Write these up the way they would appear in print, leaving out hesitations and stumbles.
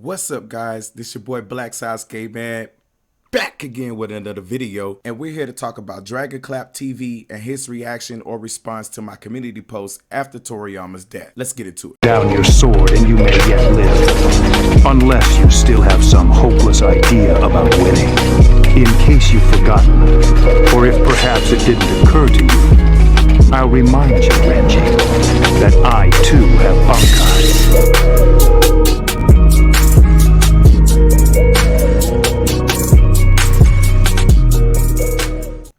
What's up, guys? This your boy Black Sasuke, man. Back again with another video, and we're here to talk about DragonClapTV and his reaction or response to my community post after Toriyama's death. Let's get into it. Down your sword and you may yet live, unless you still have some hopeless idea about winning. In case you've forgotten, or if perhaps it didn't occur to you, I'll remind you, Renji, that I too have Bankai.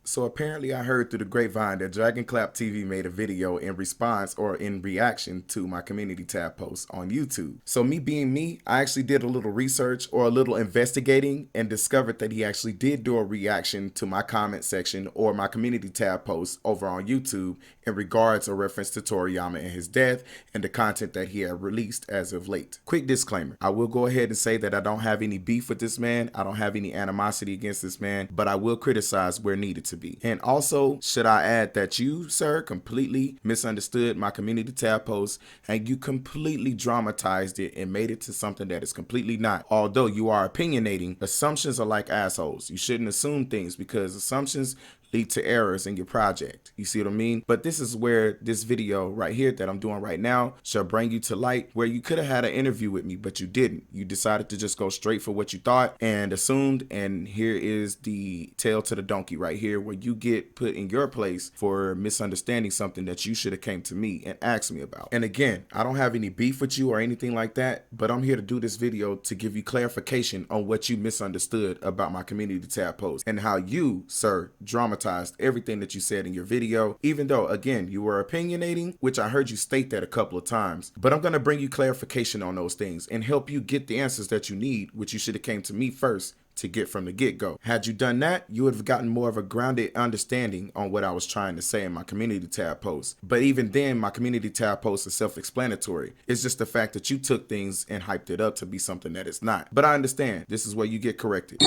So apparently I heard through the grapevine that DragonClapTV made a video in response or in reaction to my community tab post on YouTube. So me being me, I actually did a little research or a little investigating and discovered that he actually did do a reaction to my comment section or my community tab post over on YouTube in regards or reference to Toriyama and his death and the content that he had released as of late. Quick disclaimer, I will go ahead and say that I don't have any beef with this man. I don't have any animosity against this man, but I will criticize where needed to be. And also, should I add that you, sir, completely misunderstood my community tab post and you completely dramatized it and made it to something that is completely not. Although you are opinionating, assumptions are like assholes. You shouldn't assume things because assumptions lead to errors in your project. You see what I mean? But this is where this video right here that I'm doing right now shall bring you to light, where you could have had an interview with me, but you didn't. You decided to just go straight for what you thought and assumed, and here is the tail to the donkey right here, where you get put in your place for misunderstanding something that you should have came to me and asked me about. And again, I don't have any beef with you or anything like that, but I'm here to do this video to give you clarification on what you misunderstood about my community tab post and how you, sir, dramatized everything that you said in your video, even though again you were opinionating, which I heard you state that a couple of times. But I'm going to bring you clarification on those things and help you get the answers that you need, which you should have came to me first to get from the get-go. Had you done that, you would have gotten more of a grounded understanding on what I was trying to say in my community tab post. But even then, my community tab post is self-explanatory. It's just the fact that you took things and hyped it up to be something that it's not. But I understand. This is where you get corrected.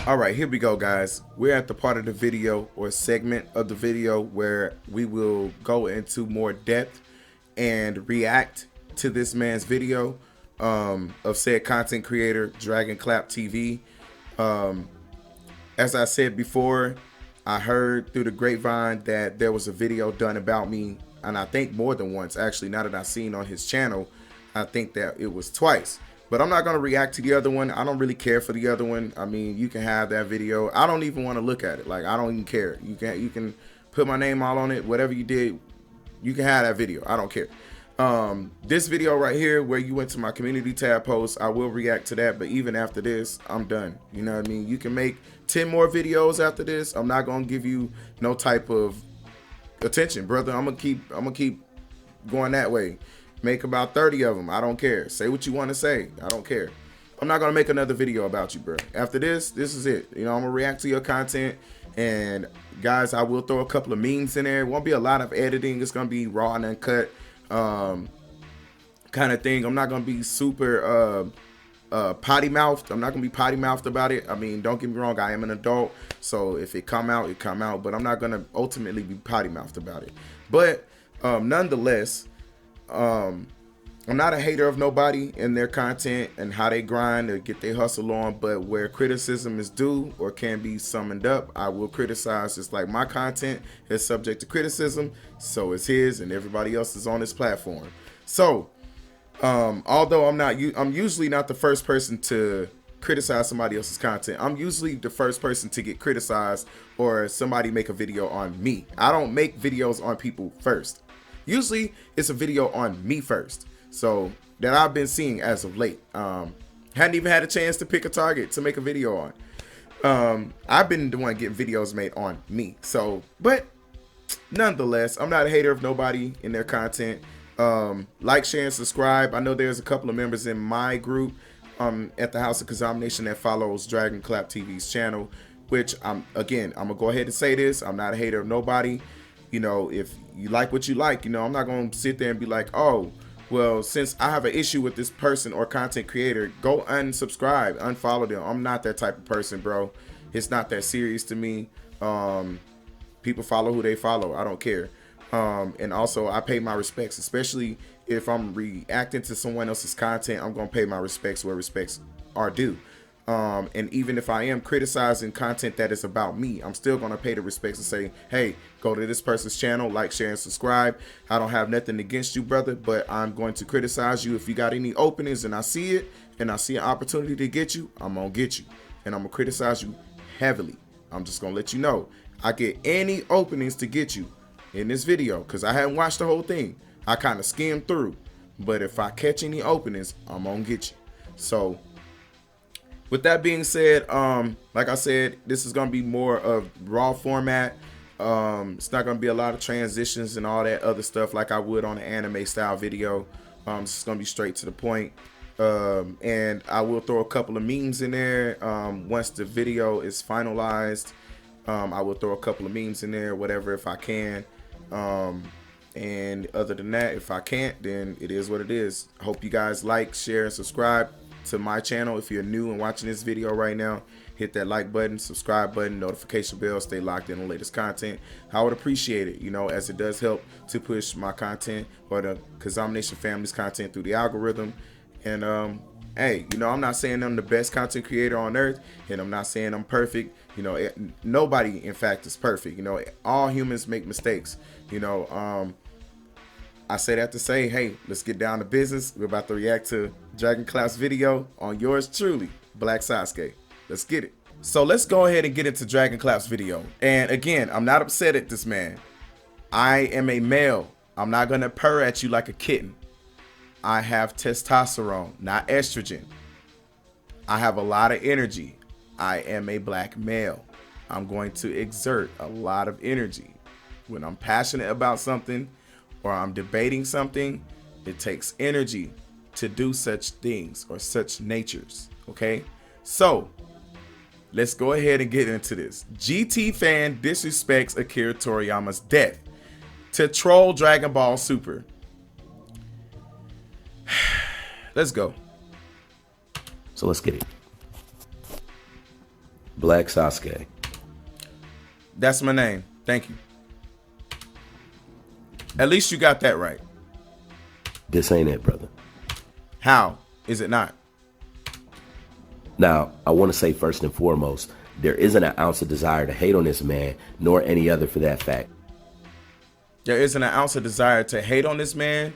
All right, here we go, guys. We're at the part of the video or segment of the video where we will go into more depth and react to this man's video of said content creator, DragonClapTV. As I said before, I heard through the grapevine that there was a video done about me, and I think more than once, actually, now that I've seen on his channel, I think that it was twice. But I'm not going to react to the other one. I don't really care for the other one. I mean, you can have that video. I don't even want to look at it. Like, I don't even care. You can put my name all on it. Whatever you did, you can have that video. I don't care. This video right here where you went to my community tab post, I will react to that. But even after this, I'm done. You know what I mean? You can make 10 more videos after this. I'm not going to give you no type of attention, brother. I'm gonna keep going that way. Make about 30 of them. I don't care. Say what you want to say. I don't care. I'm not going to make another video about you, bro. After this is it. You know, I'm going to react to your content. And guys, I will throw a couple of memes in there. It won't be a lot of editing. It's going to be raw and uncut kind of thing. I'm not going to be super potty mouthed. I'm not going to be potty mouthed about it. I mean, don't get me wrong. I am an adult. So if it come out, it come out. But I'm not going to ultimately be potty mouthed about it. But nonetheless, I'm not a hater of nobody and their content and how they grind or get their hustle on, but where criticism is due or can be summoned up, I will criticize. Just like my content is subject to criticism, so is his and everybody else is on this platform. So although I'm usually not the first person to criticize somebody else's content, I'm usually the first person to get criticized or somebody make a video on me. I don't make videos on people first. Usually it's a video on me first. So that I've been seeing as of late. Hadn't even had a chance to pick a target to make a video on. I've been the one getting videos made on me. So, but nonetheless, I'm not a hater of nobody in their content. Like, share, and subscribe. I know there's a couple of members in my group at the House of KaZamaNaTion that follows DragonClapTV's channel, which I'm gonna go ahead and say this. I'm not a hater of nobody. You know, if you like what you like, you know, I'm not going to sit there and be like, oh, well, since I have an issue with this person or content creator, go unsubscribe, unfollow them. I'm not that type of person, bro. It's not that serious to me. People follow who they follow. I don't care. And also, I pay my respects, especially if I'm reacting to someone else's content, I'm gonna pay my respects where respects are due. And even if I am criticizing content that is about me, I'm still going to pay the respects and say, hey, go to this person's channel, like, share, and subscribe. I don't have nothing against you, brother, but I'm going to criticize you. If you got any openings and I see it and I see an opportunity to get you, I'm going to get you. And I'm going to criticize you heavily. I'm just going to let you know. I get any openings to get you in this video because I haven't watched the whole thing. I kind of skimmed through. But if I catch any openings, I'm going to get you. So with that being said, like I said, this is going to be more of raw format. It's not going to be a lot of transitions and all that other stuff like I would on an anime style video. It's going to be straight to the point. And I will throw a couple of memes in there. Once the video is finalized, I will throw a couple of memes in there, whatever, if I can. And other than that, if I can't, then it is what it is. I hope you guys like, share, and subscribe to my channel. If you're new and watching this video right now, hit that like button, subscribe button, notification bell, stay locked in on the latest content. I would appreciate it, you know, as it does help to push my content or the KaZamaNaTion family's content through the algorithm. And hey, you know, I'm not saying I'm the best content creator on earth, and I'm not saying I'm perfect. You know, nobody in fact is perfect. You know, all humans make mistakes. You know, I say that to say, hey, let's get down to business. We're about to react to DragonClap's video on yours truly, Black Sasuke. Let's get it. So let's go ahead and get into DragonClap's video. And again, I'm not upset at this man. I am a male. I'm not gonna purr at you like a kitten. I have testosterone, not estrogen. I have a lot of energy. I am a black male. I'm going to exert a lot of energy. When I'm passionate about something, or I'm debating something, it takes energy to do such things or such natures. Okay, so let's go ahead and get into this. GT fan disrespects Akira Toriyama's death to troll Dragon Ball Super. Let's go. So let's get it. Black Sasuke. That's my name. Thank you. At least you got that right. This ain't it, brother. How is it not? Now, I want to say first and foremost, there isn't an ounce of desire to hate on this man, nor any other for that fact. There isn't an ounce of desire to hate on this man,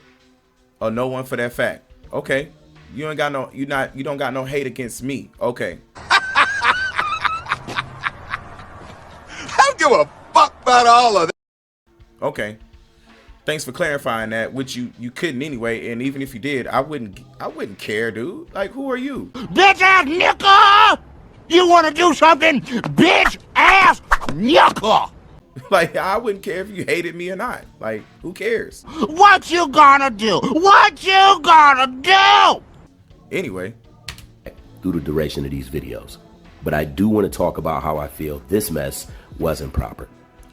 or no one for that fact. Okay. You ain't got no, you don't got no hate against me. Okay. I don't give a fuck about all of that. Okay. Thanks for clarifying that, which you couldn't anyway, and even if you did, I wouldn't care, dude. Like, who are you? Bitch ass nigga! You wanna do something? Bitch ass nigga! Like, I wouldn't care if you hated me or not. Like, who cares? What you gonna do? What you gonna do? Anyway. Through the duration of these videos. But I do want to talk about how I feel this mess wasn't proper.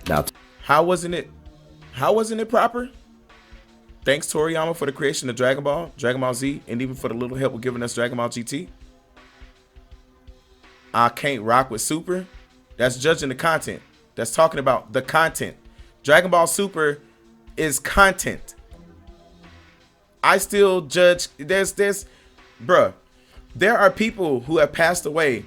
Now, how wasn't it proper? Thanks Toriyama for the creation of Dragon Ball Z, and even for the little help with giving us Dragon Ball GT. I can't rock with Super. That's judging the content. That's talking about the content. Dragon Ball Super is content. I still judge. Bruh, there are people who have passed away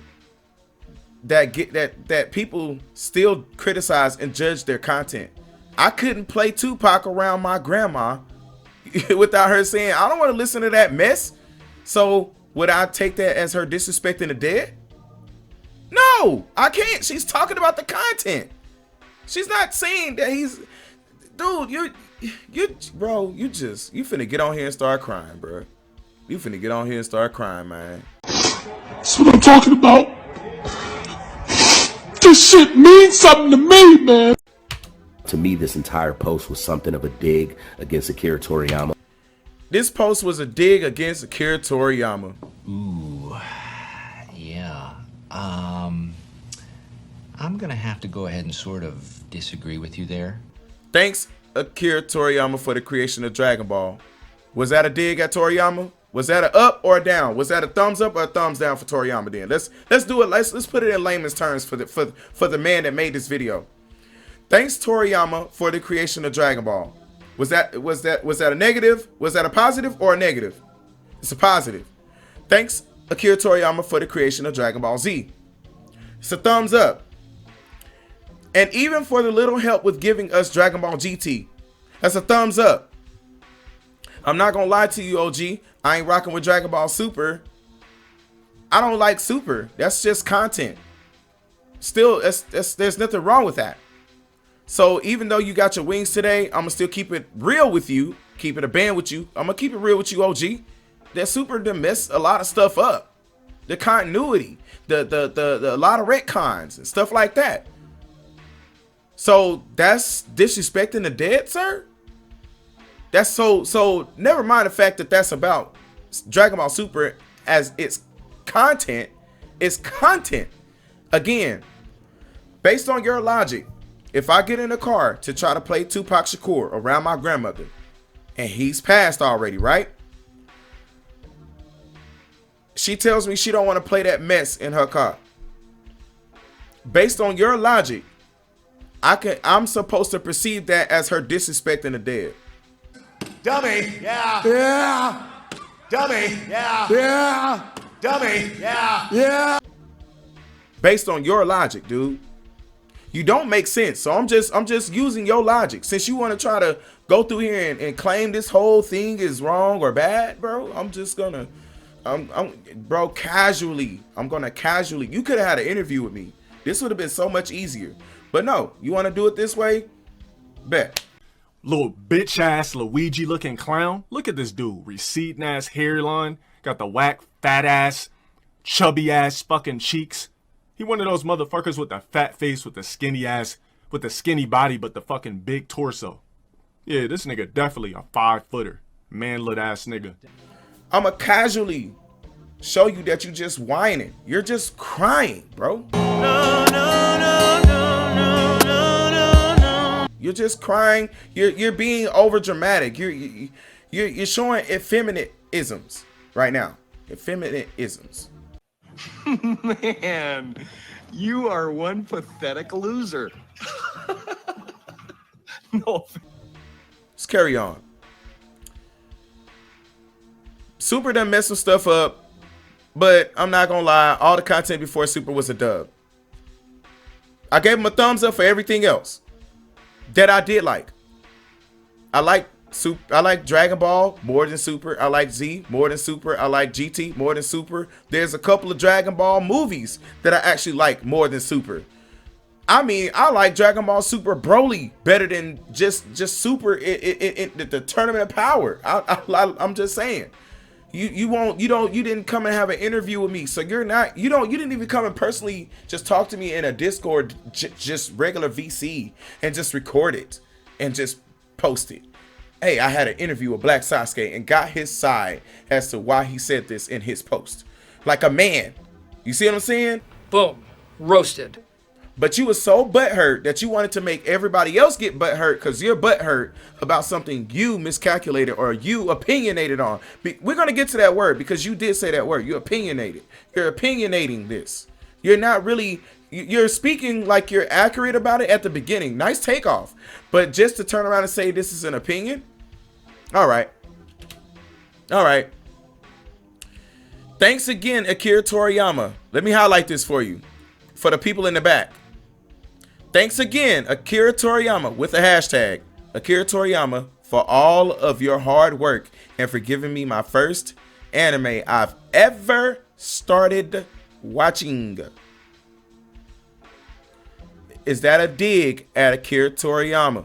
that people still criticize and judge their content. I couldn't play Tupac around my grandma without her saying, I don't want to listen to that mess. So would I take that as her disrespecting the dead? No, I can't. She's talking about the content. She's not saying that he's, dude, you finna get on here and start crying, bro. You finna get on here and start crying, man. That's what I'm talking about. This shit means something to me, man. to me, this entire post was something of a dig against Akira Toriyama. This post was a dig against Akira Toriyama. Ooh, yeah. I'm gonna have to go ahead and sort of disagree with you there. Thanks, Akira Toriyama, for the creation of Dragon Ball. Was that a dig at Toriyama? Was that a up or a down? Was that a thumbs up or a thumbs down for Toriyama? Then let's do it. Let's put it in layman's terms for the man that made this video. Thanks Toriyama for the creation of Dragon Ball. Was that a negative? Was that a positive or a negative? It's a positive. Thanks, Akira Toriyama, for the creation of Dragon Ball Z. It's a thumbs up. And even for the little help with giving us Dragon Ball GT, that's a thumbs up. I'm not gonna lie to you, OG. I ain't rocking with Dragon Ball Super. I don't like Super. That's just content. Still, there's nothing wrong with that. So even though you got your wings today, I'm gonna still keep it real with you, keep it a band with you. I'm gonna keep it real with you, OG. That Super done messed a lot of stuff up. The continuity, the a lot of retcons and stuff like that. So that's disrespecting the dead, sir. That's so never mind the fact that that's about Dragon Ball Super as its content. It's content. Again, based on your logic, if I get in a car to try to play Tupac Shakur around my grandmother, and he's passed already, right? She tells me she don't want to play that mess in her car. Based on your logic, I'm supposed to perceive that as her disrespecting the dead. Dummy. Yeah. Yeah. Dummy. Yeah. Yeah. Dummy. Yeah. Yeah. Based on your logic, dude. You don't make sense. So I'm just using your logic. Since you want to try to go through here and claim this whole thing is wrong or bad, bro, I'm just gonna bro, casually. I'm gonna casually. You could have had an interview with me. This would have been so much easier. But no, you want to do it this way? Bet. Little bitch ass Luigi looking clown. Look at this dude. Receding ass hairline. Got the whack fat ass, chubby ass fucking cheeks. He one of those motherfuckers with the fat face with the skinny ass, with the skinny body but the fucking big torso. Yeah, this nigga definitely a 5-footer. Manlet ass nigga. I'ma casually show you that you just whining. You're just crying, bro. You're just crying. You're being over dramatic. You're showing effeminate-isms right now. Effeminate-isms. Man, you are one pathetic loser. No. Let's carry on. Super done messed some stuff up, but I'm not gonna lie, all the content before Super was a dub. I gave him a thumbs up for everything else that I did like. I like Dragon Ball more than Super. I like Z more than Super. I like GT more than Super. There's a couple of Dragon Ball movies that I actually like more than Super. I mean, I like Dragon Ball Super Broly better than just Super in the Tournament of Power. I'm just saying. You didn't come and have an interview with me, so you didn't even come and personally just talk to me in a Discord, just regular VC, and just record it and just post it. Hey, I had an interview with Black Sasuke and got his side as to why he said this in his post, like a man. You see what I'm saying? Boom, roasted. But you were so butthurt that you wanted to make everybody else get butthurt because you're butthurt about something you miscalculated or you opinionated on. We're going to get to that word because you did say that word. You opinionated. You're opinionating this. You're not really, you're speaking like you're accurate about it at the beginning. Nice takeoff. But just to turn around and say this is an opinion? All right. All right. Thanks again, Akira Toriyama. Let me highlight this for you. For the people in the back. Thanks again, Akira Toriyama, with a hashtag, Akira Toriyama, for all of your hard work and for giving me my first anime I've ever started watching. Is that a dig at Akira Toriyama?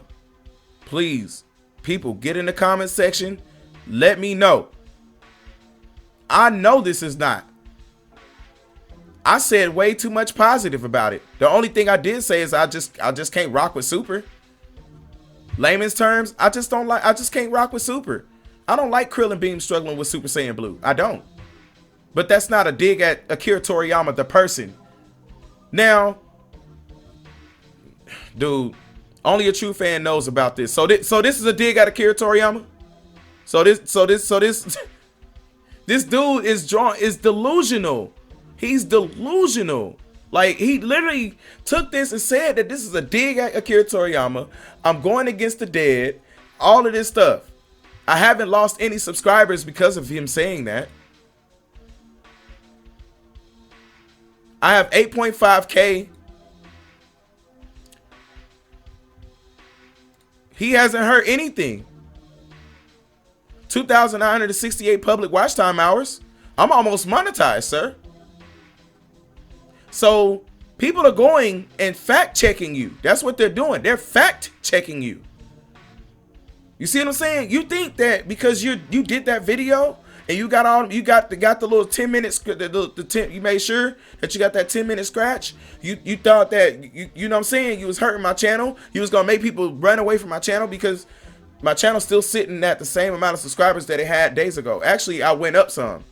Please, people, get in the comment section. Let me know. I know this is not. I said way too much positive about it. The only thing I did say is I just can't rock with Super. Layman's terms, I just can't rock with Super. I don't like Krillin Beam struggling with Super Saiyan Blue. I don't. But that's not a dig at Akira Toriyama, the person. Now, dude, only a true fan knows about this. So this is a dig at Akira Toriyama. This dude is delusional. He's delusional. Like, he literally took this and said that this is a dig at Akira Toriyama. I'm going against the dead. All of this stuff. I haven't lost any subscribers because of him saying that. I have 8.5K. He hasn't heard anything. 2,968 public watch time hours. I'm almost monetized, sir. So people are going and fact checking you. That's what they're doing. They're fact checking you. You see what I'm saying? You think that because you did that video and you got the little 10 minutes, you made sure that you got that 10-minute scratch. You thought that you know what I'm saying, you was hurting my channel. You was gonna make people run away from my channel because my channel's still sitting at the same amount of subscribers that it had days ago. Actually, I went up some.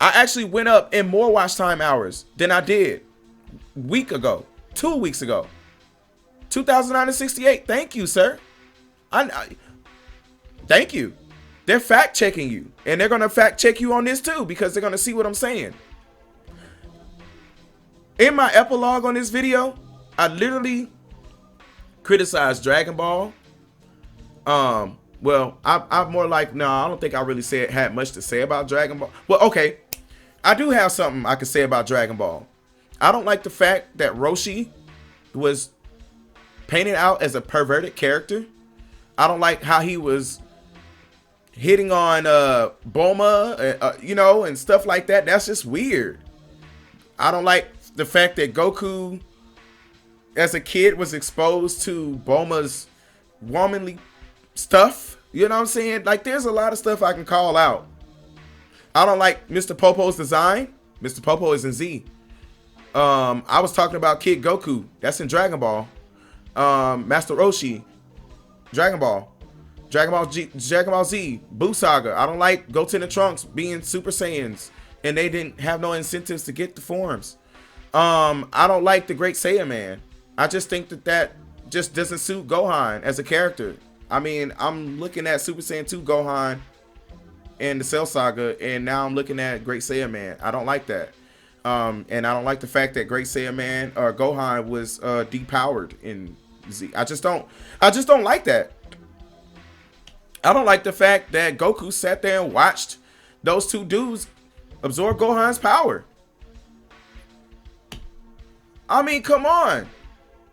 I actually went up in more watch time hours than I did a week ago, 2 weeks ago. 2,968. Thank you, sir. Thank you. They're fact checking you, and they're gonna fact check you on this too because they're gonna see what I'm saying. In my epilogue on this video, I literally criticized Dragon Ball. Well, I'm more like, no, I don't think I really had much to say about Dragon Ball. Well, okay, I do have something I can say about Dragon Ball. I don't like the fact that Roshi was painted out as a perverted character. I don't like how he was hitting on Bulma, you know, and stuff like that. That's just weird. I don't like the fact that Goku, as a kid, was exposed to Bulma's womanly stuff. You know what I'm saying? Like, there's a lot of stuff I can call out. I don't like Mr. Popo's design. Mr. Popo is in Z. I was talking about Kid Goku. That's in Dragon Ball. Master Roshi, Dragon Ball. Dragon Ball Z, Buu Saga. I don't like Goten and Trunks being Super Saiyans and they didn't have no incentives to get the forms. I don't like the Great Saiyan Man. I just think that just doesn't suit Gohan as a character. I mean, I'm looking at Super Saiyan 2 Gohan and the Cell Saga, and now I'm looking at Great Saiyan Man. I don't like that. And I don't like the fact that Great Saiyan Man or Gohan was depowered in Z. I just don't like that. I don't like the fact that Goku sat there and watched those two dudes absorb Gohan's power. I mean, come on.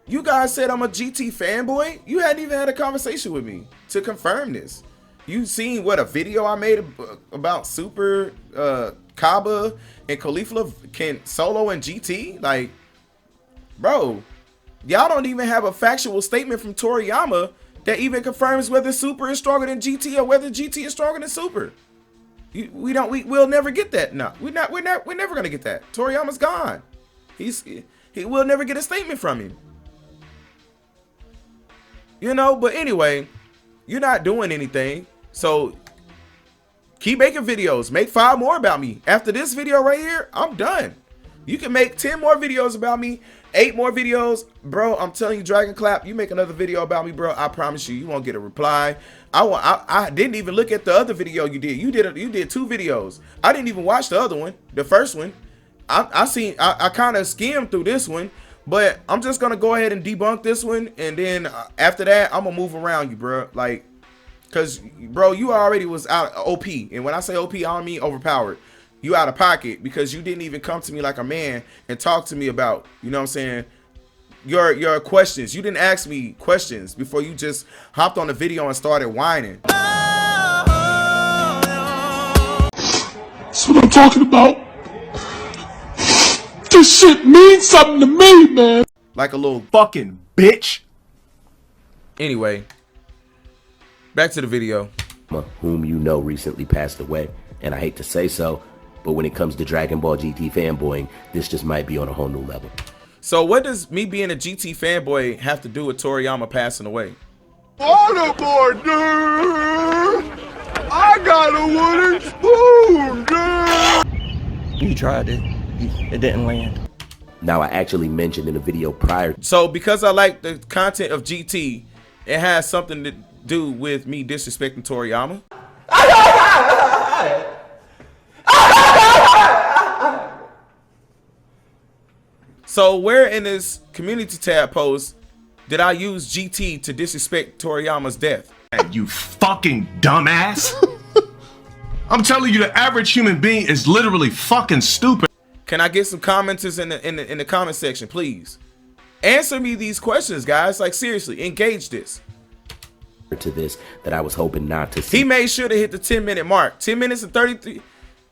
You guys said I'm a GT fanboy. You hadn't even had a conversation with me to confirm this. You seen what a video I made about Super Kaba and Caulifla can solo and GT? Like, bro, y'all don't even have a factual statement from Toriyama that even confirms whether Super is stronger than GT or whether GT is stronger than Super. We'll never get that. No, we're never gonna get that. Toriyama's gone. We'll never get a statement from him. You know, but anyway, you're not doing anything. So keep making videos. Make 5 more about me. After this video right here, I'm done. You can make 10 more videos about me, 8 more videos. Bro, I'm telling you, DragonClap, you make another video about me, bro, I promise you won't get a reply. I didn't even look at the other video you did. You did 2 videos. I didn't even watch the other one, the first one. I kind of skimmed through this one, but I'm just gonna go ahead and debunk this one, and then after that, I'm gonna move around you, bro. Like, cause bro, you already was out OP, and when I say OP, I don't mean overpowered. You out of pocket because you didn't even come to me like a man and talk to me about, you know what I'm saying, your questions. You didn't ask me questions before you just hopped on the video and started whining. That's what I'm talking about. This shit means something to me, man. Like a little fucking bitch. Anyway, back to the video. Whom you know recently passed away, and I hate to say so, but when it comes to Dragon Ball GT fanboying, this just might be on a whole new level. So what does me being a GT fanboy have to do with Toriyama passing away? Waterboard, dude! I got a wooden spoon, dude! You tried it. It didn't land. Now, I actually mentioned in a video prior. So because I like the content of GT, it has something to do with me disrespecting Toriyama? So where in this community tab post did I use GT to disrespect Toriyama's death? You fucking dumbass. I'm telling you, the average human being is literally fucking stupid. Can I get some commenters in the comment section, please? Answer me these questions, guys. Like, seriously, engage this. To this that I was hoping not to see. He made sure to hit the 10-minute mark. 10 minutes and 33.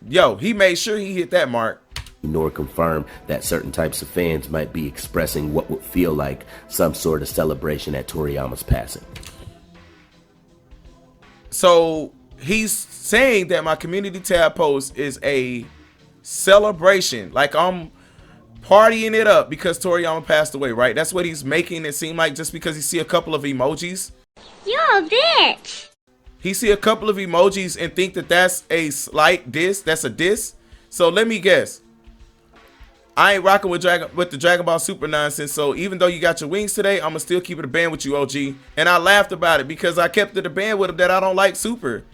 Yo, he made sure he hit that mark. Nor confirm that certain types of fans might be expressing what would feel like some sort of celebration at Toriyama's passing. So he's saying that my community tab post is a celebration, like I'm partying it up because Toriyama passed away, right? That's what he's making it seem like, just because he see a couple of emojis. You're a bitch. He see a couple of emojis and think that that's a slight diss. That's a diss. So let me guess. I ain't rocking with the Dragon Ball Super nonsense. So even though you got your wings today, I'm gonna still keep it a band with you, OG. And I laughed about it because I kept it a band with him that I don't like Super.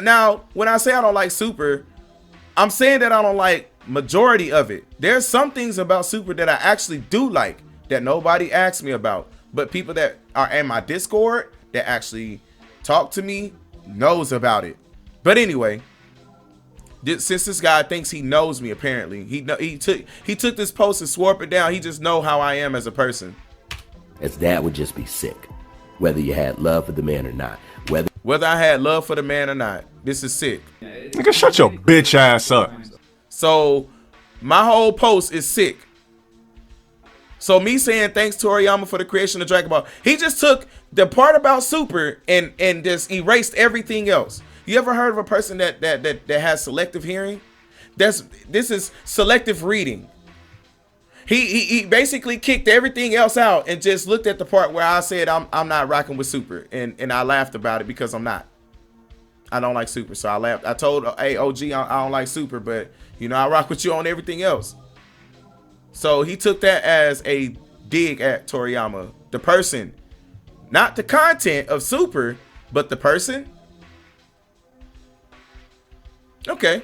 Now, when I say I don't like Super, I'm saying that I don't like majority of it. There's some things about Super that I actually do like that nobody asks me about. But people that are in my Discord that actually talk to me knows about it. But anyway, since this guy thinks he knows me, apparently he took this post and swore up and down. He just know how I am as a person. As that would just be sick, whether you had love for the man or not. Whether I had love for the man or not, this is sick. Nigga, shut your bitch ass up. So my whole post is sick. So me saying thanks Toriyama for the creation of Dragon Ball, he just took the part about Super and just erased everything else. You ever heard of a person that has selective hearing? This is selective reading. He basically kicked everything else out and just looked at the part where I said I'm not rocking with Super, and I laughed about it because I'm not. I don't like Super, so I laughed. I told, hey OG, I don't like Super, but you know I rock with you on everything else. So he took that as a dig at Toriyama, the person, not the content of Super, but the person. Okay.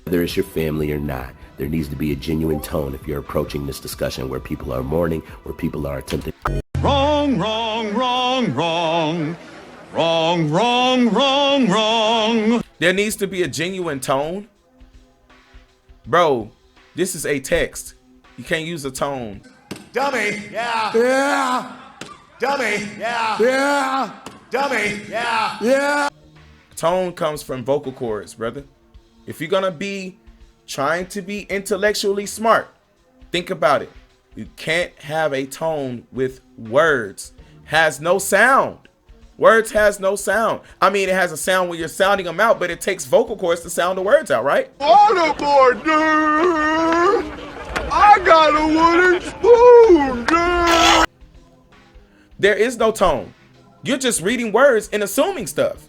Whether it's your family or not, there needs to be a genuine tone if you're approaching this discussion where people are mourning, where people are attempting. Wrong, wrong, wrong, wrong. Wrong, wrong, wrong, wrong. There needs to be a genuine tone. Bro, this is a text. You can't use a tone. Dummy, yeah. Yeah. Dummy, yeah. Yeah. Dummy, yeah. Yeah. Tone comes from vocal cords, brother. If you're gonna be trying to be intellectually smart, think about it. You can't have a tone with words. Has no sound. Words has no sound. I mean, it has a sound when you're sounding them out, but it takes vocal cords to sound the words out, right? Waterboard, dude! I got a wooden spoon, dude! There is no tone. You're just reading words and assuming stuff.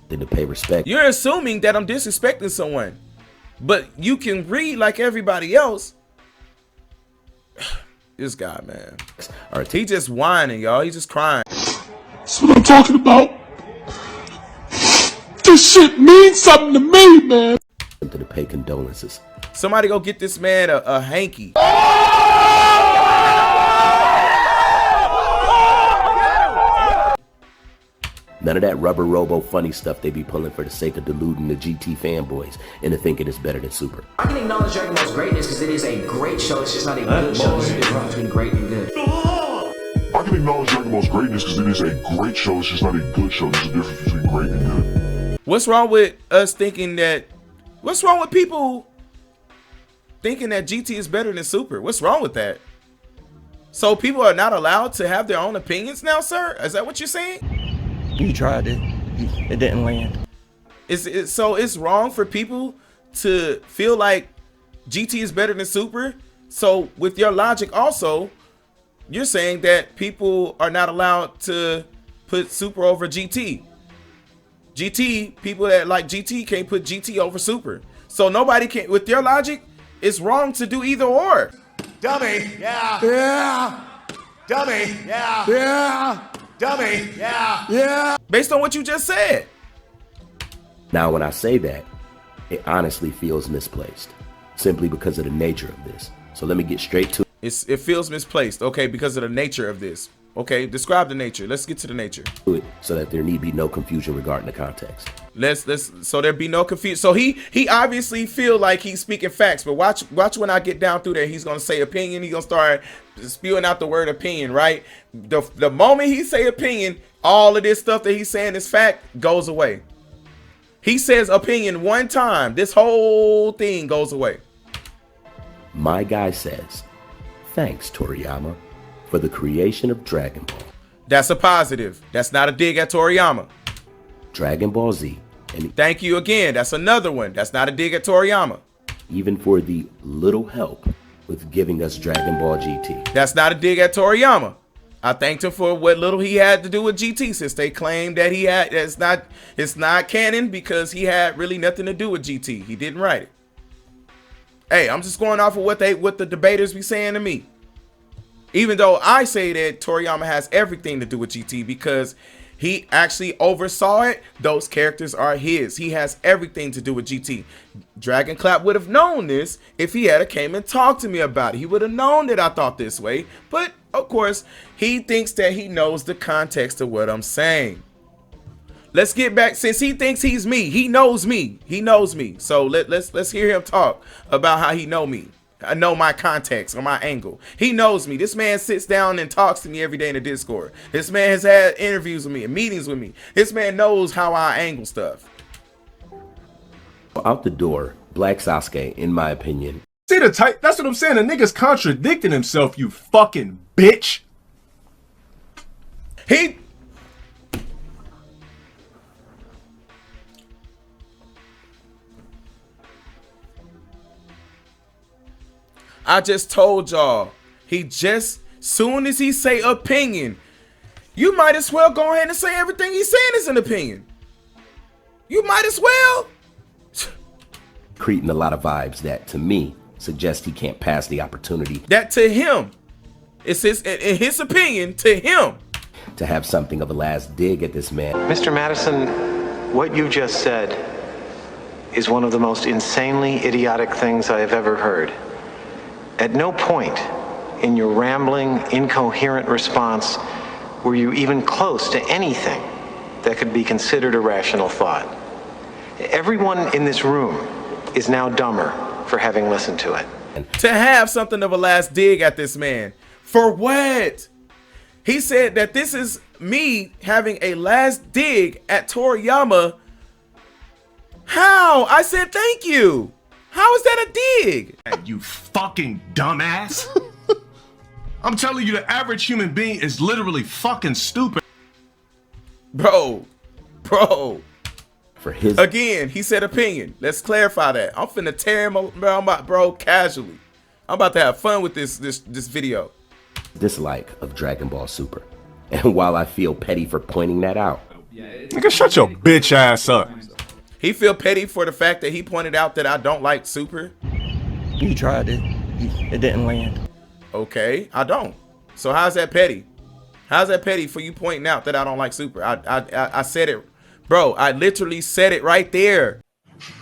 To pay respect. You're assuming that I'm disrespecting someone, but you can read like everybody else. This guy, man. He just whining, y'all. He just crying. That's what I'm talking about. This shit means something to me, man. To pay condolences. Somebody go get this man a hanky. None of that rubber robo funny stuff they be pulling for the sake of deluding the GT fanboys into thinking it's better than Super. I can acknowledge Dragon Ball's greatness because it is a great show. It's just not a good show. There's a difference between great and good. I can acknowledge Dragon Ball's greatness because it is a great show. It's just not a good show. There's a difference between great and good. What's wrong with us thinking that? What's wrong with people thinking that GT is better than Super? What's wrong with that? So people are not allowed to have their own opinions now, sir? Is that what you're saying? You tried it. It didn't land. So it's wrong for people to feel like GT is better than Super? So with your logic also, you're saying that people are not allowed to put Super over GT. People that like GT can't put GT over Super. So nobody can, with your logic, it's wrong to do either or. Dummy, yeah. Yeah. Dummy, yeah. Yeah. Dummy, yeah. Yeah. Based on what you just said. Now, when I say that, it honestly feels misplaced, simply because of the nature of this. So let me get straight to it. It feels misplaced, okay, because of the nature of this. Okay, describe the nature. Let's get to the nature. So that there need be no confusion regarding the context. So there be no confusion. So he obviously feel like he's speaking facts, but watch when I get down through there, he's gonna say opinion. He's gonna start spewing out the word opinion, right? The moment he say opinion, all of this stuff that he's saying is fact goes away. He says opinion one time, this whole thing goes away. My guy says, thanks, Toriyama, for the creation of Dragon Ball. That's a positive. That's not a dig at Toriyama. Dragon Ball Z. And thank you again. That's another one. That's not a dig at Toriyama. Even for the little help with giving us Dragon Ball GT. That's not a dig at Toriyama. I thanked him for what little he had to do with GT, since they claimed that he had, it's not canon because he had really nothing to do with GT. He didn't write it. Hey, I'm just going off of what the debaters be saying to me. Even though I say that Toriyama has everything to do with GT because he actually oversaw it, those characters are his. He has everything to do with GT. DragonClap would have known this if he had came and talked to me about it. He would have known that I thought this way. But, of course, he thinks that he knows the context of what I'm saying. Let's get back. Since he thinks he's me, he knows me. He knows me. So let's hear him talk about how he know me. I know my context or my angle. He knows me. This man sits down and talks to me every day in the Discord. This man has had interviews with me and meetings with me. This man knows how I angle stuff. Out the door, Black Sasuke, in my opinion. See the type? That's what I'm saying. The nigga's contradicting himself, you fucking bitch. I just told y'all, soon as he say opinion, you might as well go ahead and say everything he's saying is an opinion. You might as well. Creating a lot of vibes that, to me, suggest he can't pass the opportunity. That to him, it's in his opinion, to him. To have something of a last dig at this man. Mr. Madison, what you just said is one of the most insanely idiotic things I have ever heard. At no point in your rambling, incoherent response were you even close to anything that could be considered a rational thought. Everyone in this room is now dumber for having listened to it. To have something of a last dig at this man. For what? He said that this is me having a last dig at Toriyama. How? I said thank you. How is that a dig? You fucking dumbass. I'm telling you, the average human being is literally fucking stupid. Bro. For his again, he said opinion. Let's clarify that. I'm finna tear him, bro, casually. I'm about to have fun with this video. Dislike of Dragon Ball Super. And while I feel petty for pointing that out. Nigga, shut your bitch ass up. He feel petty for the fact that he pointed out that I don't like Super. You tried it. It didn't land. Okay, I don't. So how's that petty? How's that petty for you pointing out that I don't like Super? I said it. Bro, I literally said it right there.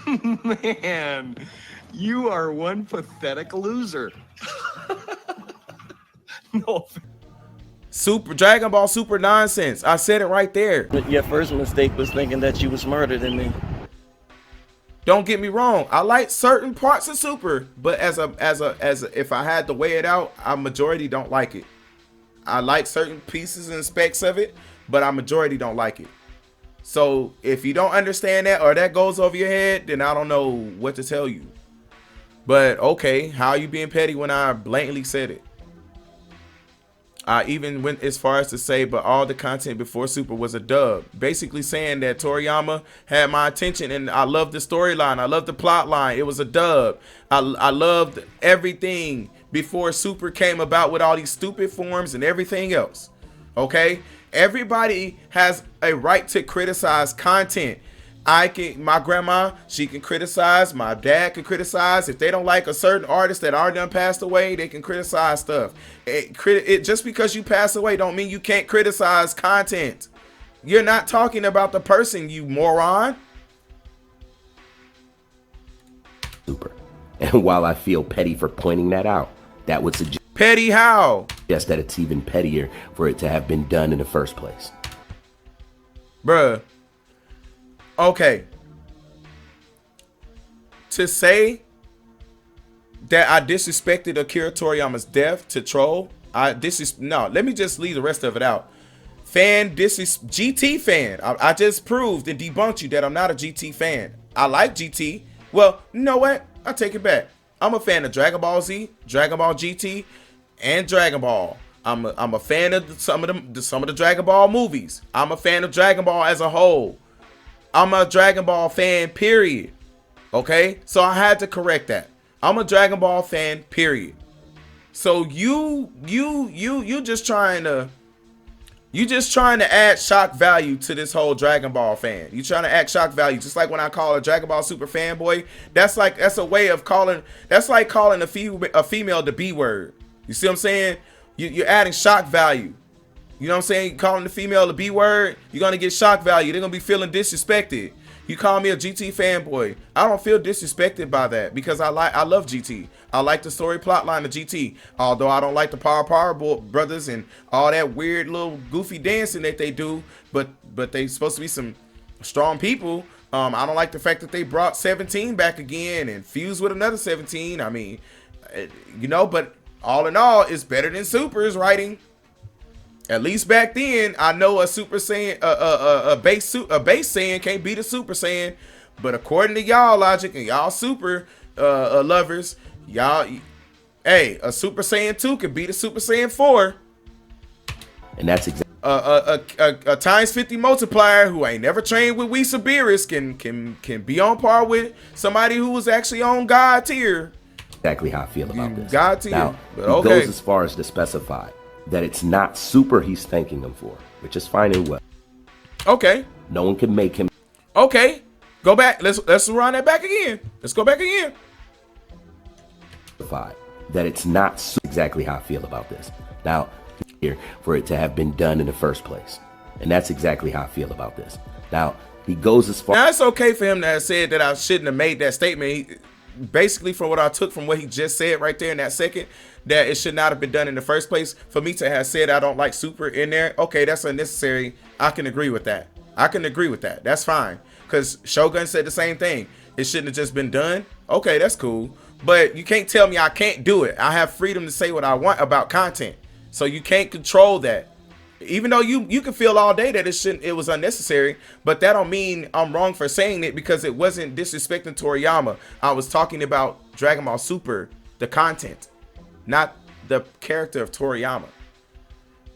Man, you are one pathetic loser. No. Dragon Ball Super nonsense. I said it right there. Your first mistake was thinking that you was smarter than me. Don't get me wrong. I like certain parts of Super, but as if I had to weigh it out, I majority don't like it. I like certain pieces and specs of it, but I majority don't like it. So if you don't understand that or that goes over your head, then I don't know what to tell you. But okay, how are you being petty when I blatantly said it? I even went as far as to say, but all the content before Super was a dub. Basically saying that Toriyama had my attention and I loved the storyline. I loved the plot line. It was a dub. I loved everything before Super came about with all these stupid forms and everything else. Okay? Everybody has a right to criticize content. My grandma, she can criticize. My dad can criticize. If they don't like a certain artist that already done passed away, they can criticize stuff. Just because you pass away don't mean you can't criticize content. You're not talking about the person, you moron. Super. And while I feel petty for pointing that out, that would suggest Petty how? Yes, that it's even pettier for it to have been done in the first place. Bruh. Okay. To say that I disrespected Akira Toriyama's death to troll, no, let me just leave the rest of it out. GT fan. I just proved and debunked you that I'm not a GT fan. I like GT. Well, you know what? I take it back. I'm a fan of Dragon Ball Z, Dragon Ball GT, and Dragon Ball. I'm a fan of some of the Dragon Ball movies. I'm a fan of Dragon Ball as a whole. I'm a Dragon Ball fan, period. Okay? So I had to correct that. I'm a Dragon Ball fan, period. So you just trying to add shock value to this whole Dragon Ball fan. You trying to add shock value, just like when I call a Dragon Ball Super fanboy. That's a way of calling. That's like calling a female the B word. You see what I'm saying? You're adding shock value. You know what I'm saying? Calling the female the B word, you're gonna get shock value. They're gonna be feeling disrespected. You call me a GT fanboy, I don't feel disrespected by that because I love GT. I like the story plot line of GT. Although I don't like the Power brothers and all that weird little goofy dancing that they do, but they supposed to be some strong people. I don't like the fact that they brought 17 back again and fused with another 17. I mean, you know, but all in all, it's better than Super's writing. At least back then, I know a Super Saiyan, a base Saiyan can't beat a Super Saiyan. But according to y'all logic and y'all Super lovers, y'all, hey, a Super Saiyan 2 can beat a Super Saiyan 4. And that's exactly a times 50 multiplier who ain't never trained with Whis Beerus can be on par with somebody who was actually on God tier. Exactly how I feel about this. God tier. Now, but he okay. goes as far as to specify that it's not Super he's thanking him for, which is fine and well. Okay. No one can make him. Okay. Go back. Let's run that back again. Let's go back again. That it's not exactly how I feel about this. Now, here for it to have been done in the first place. And that's exactly how I feel about this. Now, he goes as far. Now, it's okay for him to have said that I shouldn't have made that statement. Basically, from what I took from what he just said right there in that second, that it should not have been done in the first place. For me to have said I don't like Super in there, okay, that's unnecessary. I can agree with that. I can agree with that. That's fine. Because Shogun said the same thing. It shouldn't have just been done. Okay, that's cool. But you can't tell me I can't do it. I have freedom to say what I want about content. So you can't control that. Even though you can feel all day that it was unnecessary, but that don't mean I'm wrong for saying it because it wasn't disrespecting Toriyama. I was talking about Dragon Ball Super, the content, not the character of Toriyama.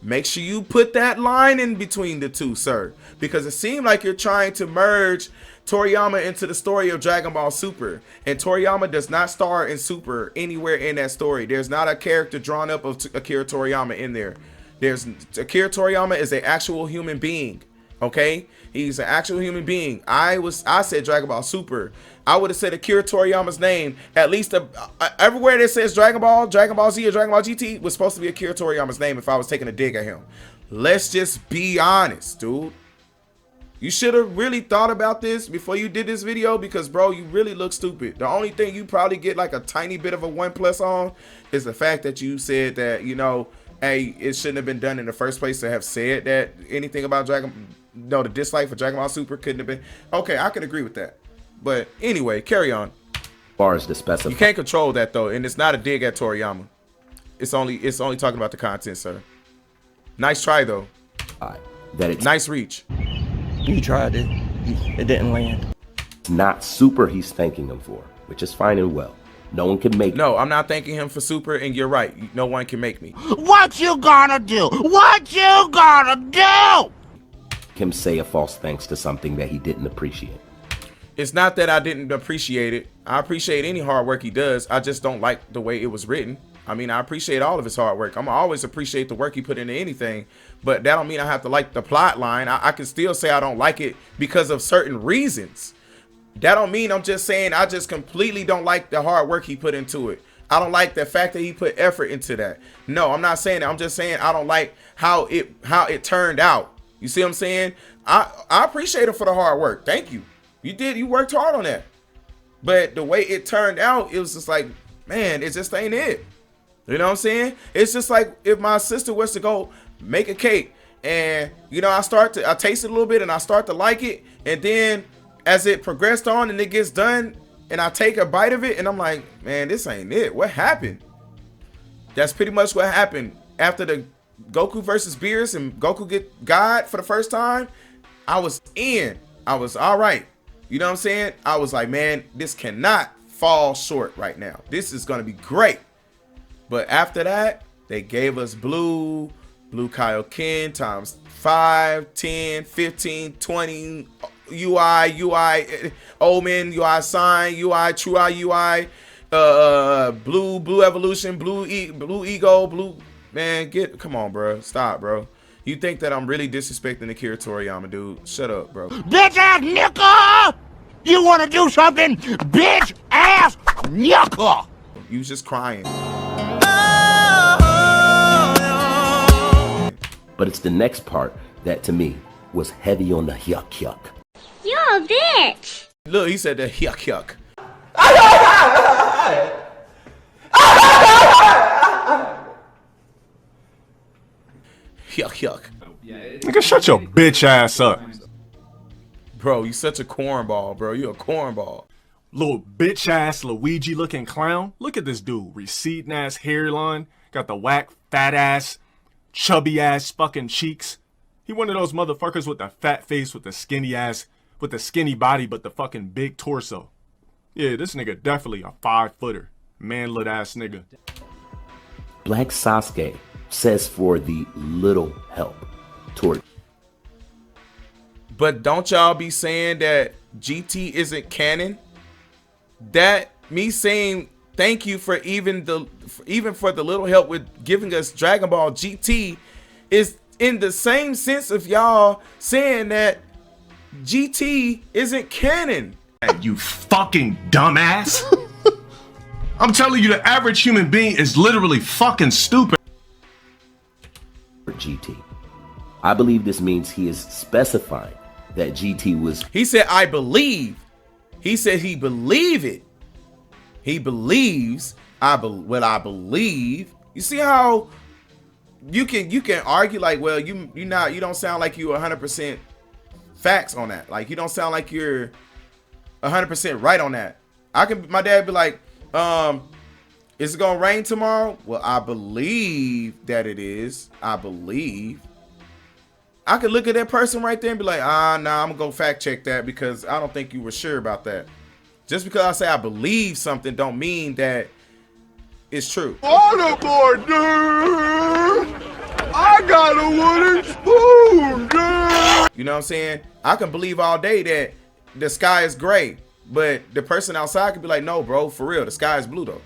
Make sure you put that line in between the two, sir, because it seemed like you're trying to merge Toriyama into the story of Dragon Ball Super, and Toriyama does not star in Super anywhere in that story. There's not a character drawn up of Akira Toriyama in there. Akira Toriyama is an actual human being. Okay, he's an actual human being. I said Dragon Ball Super. I would have said Akira Toriyama's name at least everywhere that says Dragon Ball Z, or Dragon Ball GT was supposed to be Akira Toriyama's name if I was taking a dig at him. Let's just be honest, dude. You should have really thought about this before you did this video, because bro, you really look stupid. The only thing you probably get like a tiny bit of a 1+ on is the fact that you said that, you know, hey, it shouldn't have been done in the first place to have said that anything about the dislike for Dragon Ball Super couldn't have been. Okay, I could agree with that. But anyway, carry on. As far as the specify. You can't control that though, and it's not a dig at Toriyama. It's only talking about the content, sir. Nice try though. That it's nice reach. You tried it. It didn't land. It's not Super he's thanking him for, which is fine and well. No one can make. No, I'm not thanking him for Super, and you're right. No one can make me. What you gonna do? What you gonna do? Him say a false thanks to something that he didn't appreciate. It's not that I didn't appreciate it. I appreciate any hard work he does. I just don't like the way it was written. I mean, I appreciate all of his hard work. I'm gonna always appreciate the work he put into anything, but that don't mean I have to like the plot line. I can still say I don't like it because of certain reasons. That don't mean I'm just saying I just completely don't like the hard work he put into it. I don't like the fact that he put effort into that. No, I'm not saying that. I'm just saying I don't like how it turned out. You see what I'm saying? I appreciate him for the hard work. Thank you. You worked hard on that. But the way it turned out, it was just like, man, it just ain't it. You know what I'm saying? It's just like if my sister was to go make a cake and, you know, I taste it a little bit and I start to like it. And then as it progressed on and it gets done and I take a bite of it and I'm like, man, this ain't it. What happened? That's pretty much what happened after the Goku versus Beerus and Goku get God for the first time. I was all right. You know what I'm saying? I was like, man, this cannot fall short right now. This is going to be great. But after that, they gave us Blue Kaioken times 5, 10, 15, 20, UI, Omen, UI Sign, UI, True Eye, UI, Blue Evolution, Blue Ego, Blue, man, come on, bro. Stop, bro. You think that I'm really disrespecting Akira Toriyama, dude? Shut up, bro. Bitch ass nigga! You wanna do something? Bitch ass nigga! You was just crying. But it's the next part that to me was heavy on the yuck. You're a bitch. Look, he said the yuck. Yuck. Nigga, shut your bitch ass up. Bro, you such a cornball, bro. You a cornball. Little bitch ass Luigi looking clown. Look at this dude. Receding ass hairline. Got the whack, fat ass, chubby ass fucking cheeks. He one of those motherfuckers with the fat face with the skinny ass, with the skinny body but the fucking big torso. Yeah, this nigga definitely a 5-footer. Manlet ass nigga. Black Sasuke says for the little help toward. But don't y'all be saying that GT isn't canon? That me saying thank you for even for the little help with giving us Dragon Ball GT is in the same sense of y'all saying that GT isn't canon. You fucking dumbass. I'm telling you, the average human being is literally fucking stupid. GT. I believe this means he is specifying that GT was. He said, I believe. He said he believe it. He believes what I believe. You see how you can argue like, well, you don't sound like you 100% facts on that. Like you don't sound like you're 100% right on that. My dad be like, is it gonna rain tomorrow? Well, I believe that it is. I believe. I could look at that person right there and be like, nah, I'm gonna go fact check that because I don't think you were sure about that. Just because I say I believe something don't mean that it's true. On aboard, dude! I got a wooden spoon, dude! You know what I'm saying? I can believe all day that the sky is gray, but the person outside could be like, no, bro, for real, the sky is blue though.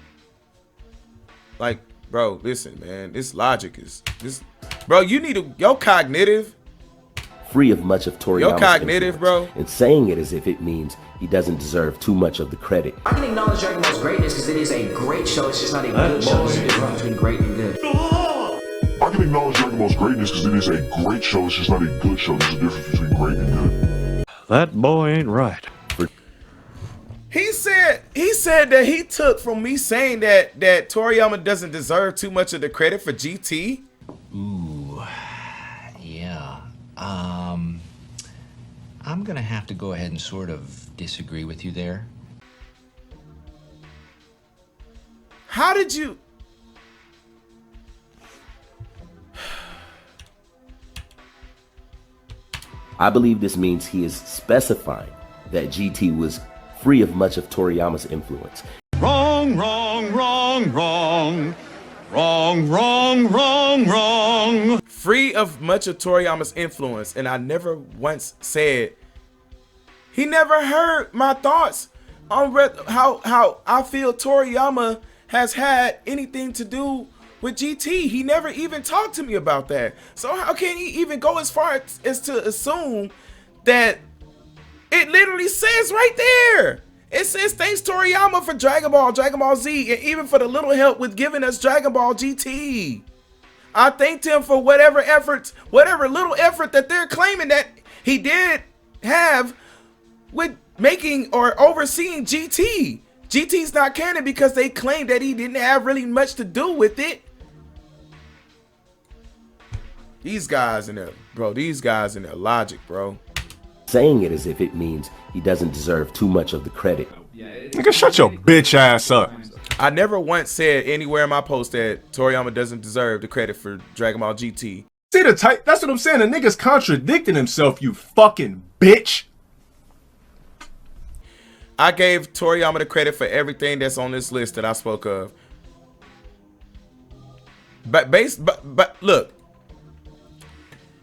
Like, bro, listen, man, this logic is this, bro. You need your cognitive. Free of much of Toriyama's your cognitive, bro. And saying it as if it means he doesn't deserve too much of the credit. I can acknowledge Dragon Ball's greatness because it is a great show. It's just not a good show. There's a difference between great and good. I can acknowledge Dragon Ball's greatness because it is a great show. It's just not a good show. There's a difference between great and good. That boy ain't right. He said that he took from me saying that Toriyama doesn't deserve too much of the credit for GT. Ooh, yeah. I'm gonna have to go ahead and sort of disagree with you there. How did you? I believe this means he is specifying that GT was free of much of Toriyama's influence. Wrong. Free of much of Toriyama's influence, and I never once said he never heard my thoughts on how I feel Toriyama has had anything to do with GT. He never even talked to me about that. So how can he even go as far as to assume that it literally says right there? It says thanks Toriyama for Dragon Ball Z, and even for the little help with giving us Dragon Ball GT. I thanked him for whatever little effort that they're claiming that he did have with making or overseeing GT. GT's not canon because they claim that he didn't have really much to do with it. These guys in there, bro. These guys in their logic, bro. Saying it as if it means he doesn't deserve too much of the credit. Nigga, shut your bitch ass up. I never once said anywhere in my post that Toriyama doesn't deserve the credit for Dragon Ball GT. See the type? That's what I'm saying. The nigga's contradicting himself, you fucking bitch. I gave Toriyama the credit for everything that's on this list that I spoke of. But look,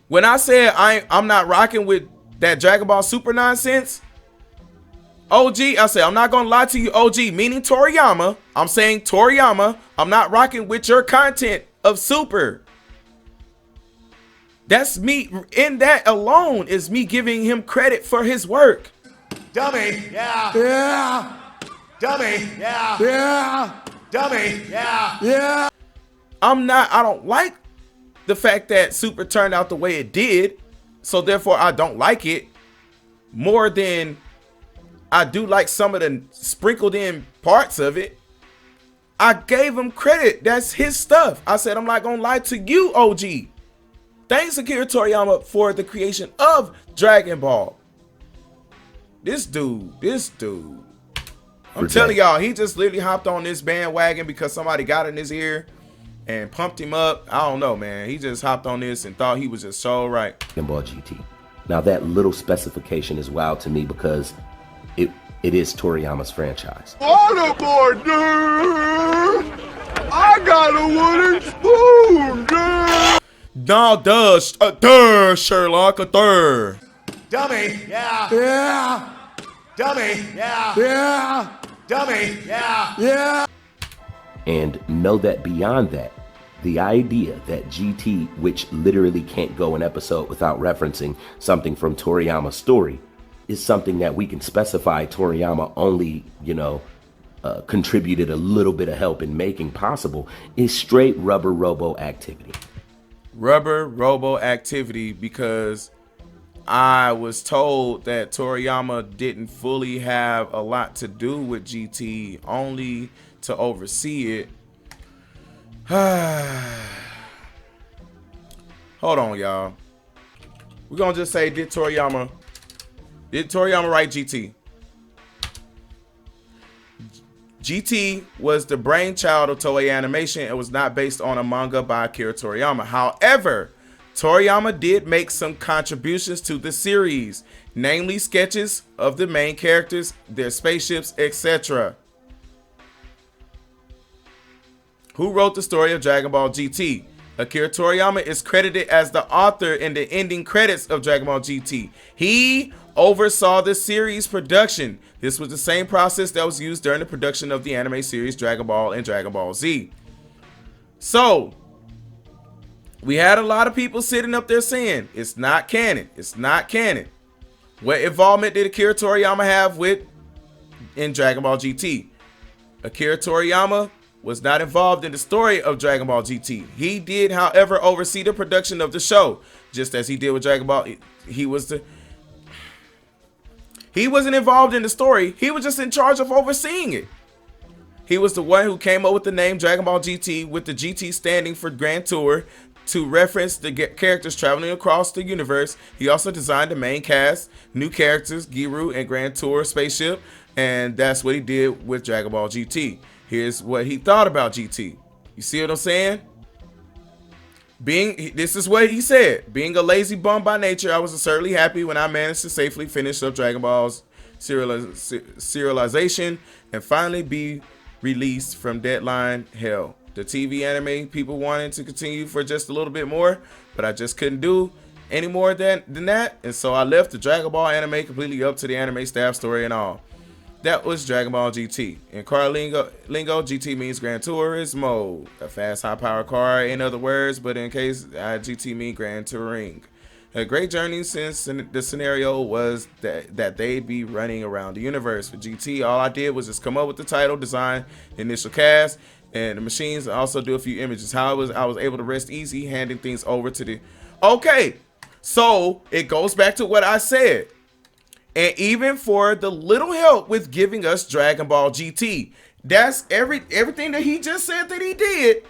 when I said I'm not rocking with that Dragon Ball Super nonsense, OG, I said I'm not gonna lie to you, OG, meaning Toriyama. I'm saying Toriyama, I'm not rocking with your content of Super. That's me. In that alone is me giving him credit for his work. Dummy, yeah. Yeah. Dummy, yeah. Yeah. Dummy, yeah. Yeah. I don't like the fact that Super turned out the way it did, so therefore I don't like it more than I do like some of the sprinkled in parts of it. I gave him credit. That's his stuff. I said I'm not gonna lie to you, OG. Thanks Akira Toriyama for the creation of Dragon Ball. This dude. I'm telling y'all, he just literally hopped on this bandwagon because somebody got in his ear and pumped him up. I don't know, man. He just hopped on this and thought he was just so right. Dragon Ball GT. Now that little specification is wild to me because it is Toriyama's franchise. On board, dude! I got a wooden spoon, dude! No, Sherlock, Dummy, yeah. Yeah. Dummy, yeah. Yeah. Dummy, yeah. Yeah. And know that beyond that, the idea that GT, which literally can't go an episode without referencing something from Toriyama's story, is something that we can specify Toriyama only, contributed a little bit of help in making possible, is straight rubber robo activity. Rubber robo activity, because I was told that Toriyama didn't fully have a lot to do with GT, only to oversee it. Hold on, y'all. We're gonna just say, did Toriyama write GT? GT was the brainchild of Toei Animation. It was not based on a manga by Akira Toriyama. However, Toriyama did make some contributions to the series, namely sketches of the main characters, their spaceships, etc. Who wrote the story of Dragon Ball GT? Akira Toriyama is credited as the author in the ending credits of Dragon Ball GT. He oversaw the series production. This was the same process that was used during the production of the anime series Dragon Ball and Dragon Ball Z. So, we had a lot of people sitting up there saying, it's not canon, it's not canon. What involvement did Akira Toriyama have in Dragon Ball GT? Akira Toriyama was not involved in the story of Dragon Ball GT. He did, however, oversee the production of the show, just as he did with Dragon Ball. He wasn't involved in the story. He was just in charge of overseeing it. He was the one who came up with the name Dragon Ball GT, with the GT standing for Grand Tour, to reference the characters traveling across the universe. He also designed the main cast, new characters, Giru and Grand Tour spaceship, and that's what he did with Dragon Ball GT. Here's what he thought about GT. You see what I'm saying? This is what he said. Being a lazy bum by nature, I was absurdly happy when I managed to safely finish up Dragon Ball's serialization and finally be released from deadline hell. The TV anime people wanted to continue for just a little bit more, but I just couldn't do any more than that, and so I left the Dragon Ball anime completely up to the anime staff, story and all. That was Dragon Ball GT. In car lingo, GT means Gran Turismo, a fast, high-powered car, in other words, but in case GT means Gran Touring. A great journey, since the scenario was that they'd be running around the universe. For GT, all I did was just come up with the title, design, initial cast, and the machines, and also do a few images. How I was able to rest easy, handing things over to the... Okay, so it goes back to what I said. and even for the little help with giving us Dragon Ball GT. That's everything that he just said that he did.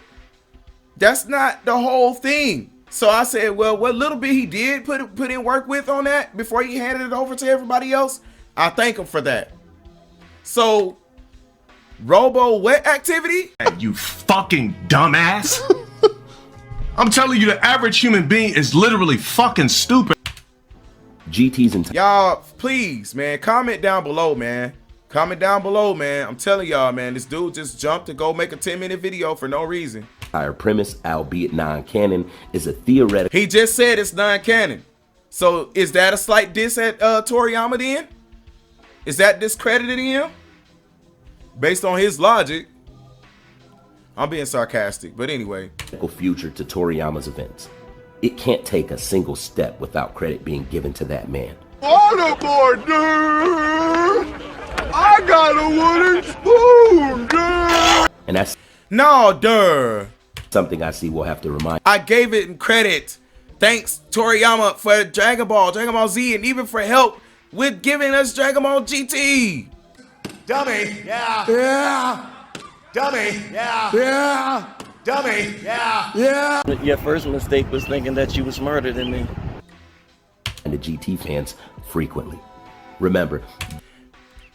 That's not the whole thing. So I said, well, what little bit he did put in work with on that before he handed it over to everybody else, I thank him for that. So, Robo what activity? You fucking dumbass. I'm telling you, the average human being is literally fucking stupid. GT's and y'all, please, man, comment down below, man. Comment down below, man. I'm telling y'all, man, this dude just jumped to go make a 10-minute video for no reason. Our premise, albeit non-canon, is a theoretical. He just said it's non-canon. So is that a slight diss at Toriyama then? Is that discrediting him? Based on his logic. I'm being sarcastic, but anyway. Future to Toriyama's events. It can't take a single step without credit being given to that man. Waterboard, dude! I got a wooden spoon, dude! And that's no, duh. Something I see we'll have to remind. I gave it credit. Thanks, Toriyama, for Dragon Ball Z, and even for help with giving us Dragon Ball GT. Dummy, yeah. Yeah. Dummy, yeah. Yeah. Dummy, yeah. Yeah. Your first mistake was thinking that you were smarter than me. And the GT fans frequently. Remember.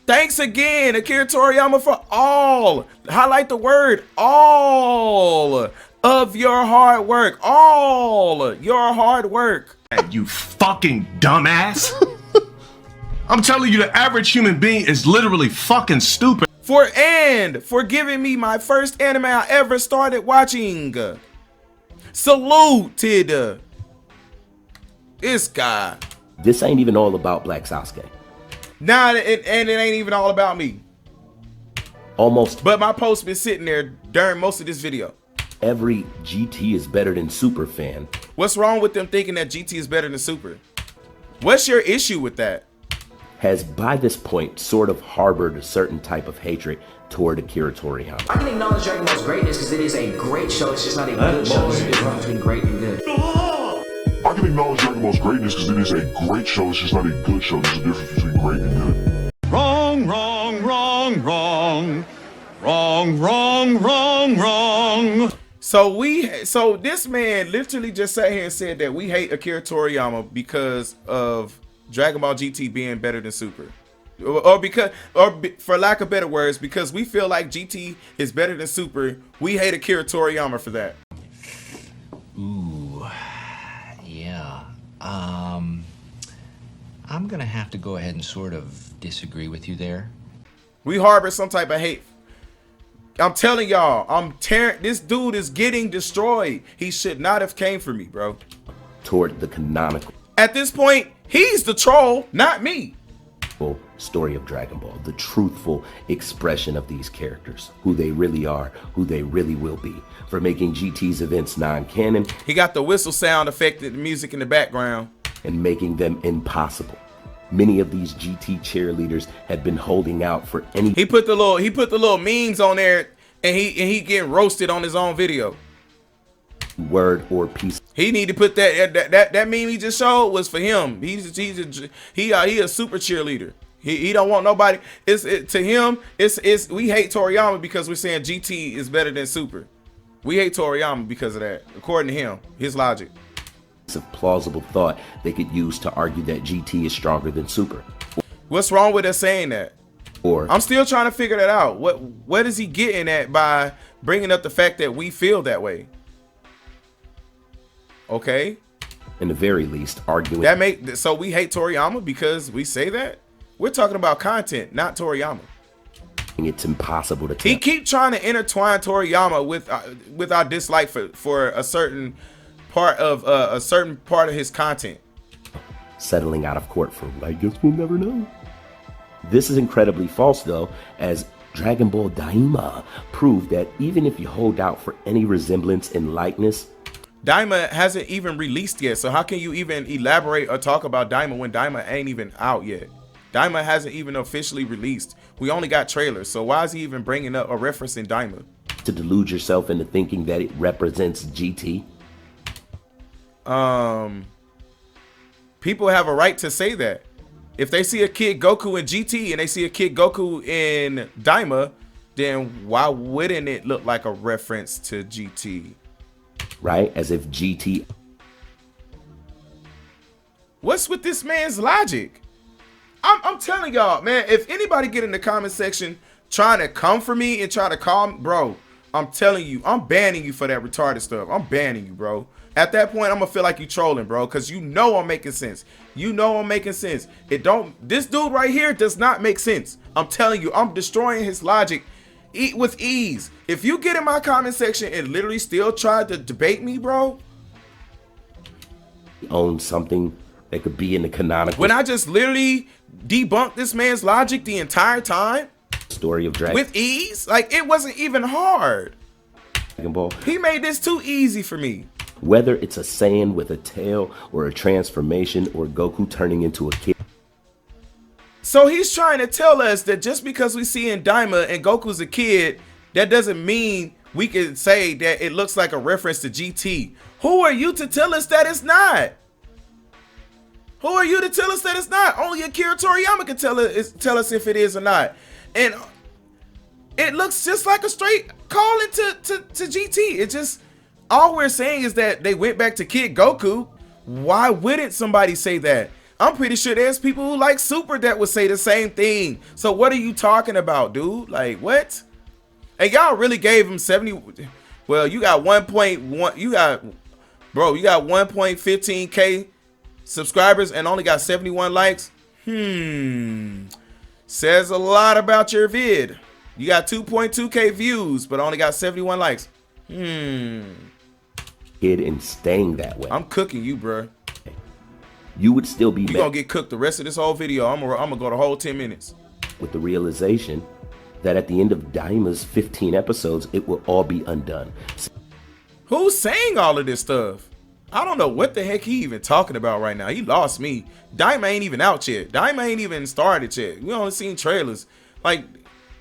Thanks again, Akira Toriyama, for all, highlight the word, all of your hard work. All your hard work. You fucking dumbass. I'm telling you, the average human being is literally fucking stupid. For giving me my first anime I ever started watching. Saluted. This guy. This ain't even all about Black Sasuke. Nah, and it ain't even all about me. Almost. But my post been sitting there during most of this video. Every GT is better than Super fan. What's wrong with them thinking that GT is better than Super? What's your issue with that? Has by this point sort of harbored a certain type of hatred toward Akira Toriyama. I can acknowledge Dragon Ball's greatness because it is a great show. It's just not a good show. There's a difference between great and good. I can acknowledge Dragon Ball's greatness because it is a great show. It's just not a good show. There's a difference between great and good. Wrong, wrong, wrong, wrong. Wrong, wrong, wrong, wrong. So this man literally just sat here and said that we hate Akira Toriyama because of Dragon Ball GT being better than Super. Or for lack of better words, because we feel like GT is better than Super, we hate Akira Toriyama for that. Ooh, yeah. I'm gonna have to go ahead and sort of disagree with you there. We harbor some type of hate. I'm telling y'all, this dude is getting destroyed. He should not have came for me, bro. Toward the canonical. At this point, he's the troll, not me. Story of Dragon Ball, the truthful expression of these characters, who they really are, who they really will be, for making GT's events non-canon. He got the whistle sound effect, the music in the background, and making them impossible. Many of these GT cheerleaders had been holding out for any. He put the little memes on there, and he getting roasted on his own video. Word or piece. He need to put that meme he just showed was for him. He a super cheerleader. He don't want nobody. To him. We hate Toriyama because we're saying GT is better than Super. We hate Toriyama because of that, according to him, his logic. It's a plausible thought they could use to argue that GT is stronger than Super. What's wrong with us saying that? Or I'm still trying to figure that out. What is he getting at by bringing up the fact that we feel that way? Okay. In the very least, arguing that so we hate Toriyama because we say that? We're talking about content, not Toriyama. It's impossible to tell. He keep trying to intertwine Toriyama with our dislike for a certain part of his content. Settling out of court for, I guess we'll never know. This is incredibly false though, as Dragon Ball Daima proved that even if you hold out for any resemblance in likeness, Daima hasn't even released yet, so how can you even elaborate or talk about Daima when Daima ain't even out yet? Daima hasn't even officially released. We only got trailers, so why is he even bringing up or referencing Daima? To delude yourself into thinking that it represents GT? People have a right to say that. If they see a Kid Goku in GT and they see a Kid Goku in Daima, then why wouldn't it look like a reference to GT? Right? As if GT. What's with this man's logic? I'm telling y'all, man, if anybody get in the comment section trying to come for me and try to call me, bro, I'm telling you, I'm banning you for that retarded stuff. I'm banning you, bro. At that point, I'm gonna feel like you trolling, bro, because you know I'm making sense. You know I'm making sense. This dude right here does not make sense. I'm telling you, I'm destroying his logic with ease. If you get in my comment section and literally still try to debate me, bro. Own something that could be in the canonical. When I just literally debunked this man's logic the entire time. Story of Dragon. With ease? Like, it wasn't even hard. Ball. He made this too easy for me. Whether it's a Saiyan with a tail or a transformation or Goku turning into a kid. So he's trying to tell us that just because we see in Daima and Goku's a kid, that doesn't mean we can say that it looks like a reference to GT. Who are you to tell us that it's not? Who are you to tell us that it's not? Only Akira Toriyama can tell us if it is or not. And it looks just like a straight call into to GT. It just, all we're saying is that they went back to Kid Goku. Why wouldn't somebody say that? I'm pretty sure there's people who like Super that would say the same thing. So what are you talking about, dude? Like, what? And y'all really gave him 70. Well, you got 1.1. You got 1.15K subscribers and only got 71 likes. Says a lot about your vid. You got 2.2K views, but only got 71 likes. Kid and staying that way. I'm cooking you, bro. You would still be. You gonna get cooked the rest of this whole video. I'm gonna go the whole 10 minutes. With the realization that at the end of Daima's 15 episodes, it will all be undone. Who's saying all of this stuff? I don't know what the heck he even talking about right now. He lost me. Daima ain't even out yet. Daima ain't even started yet. We only seen trailers. Like,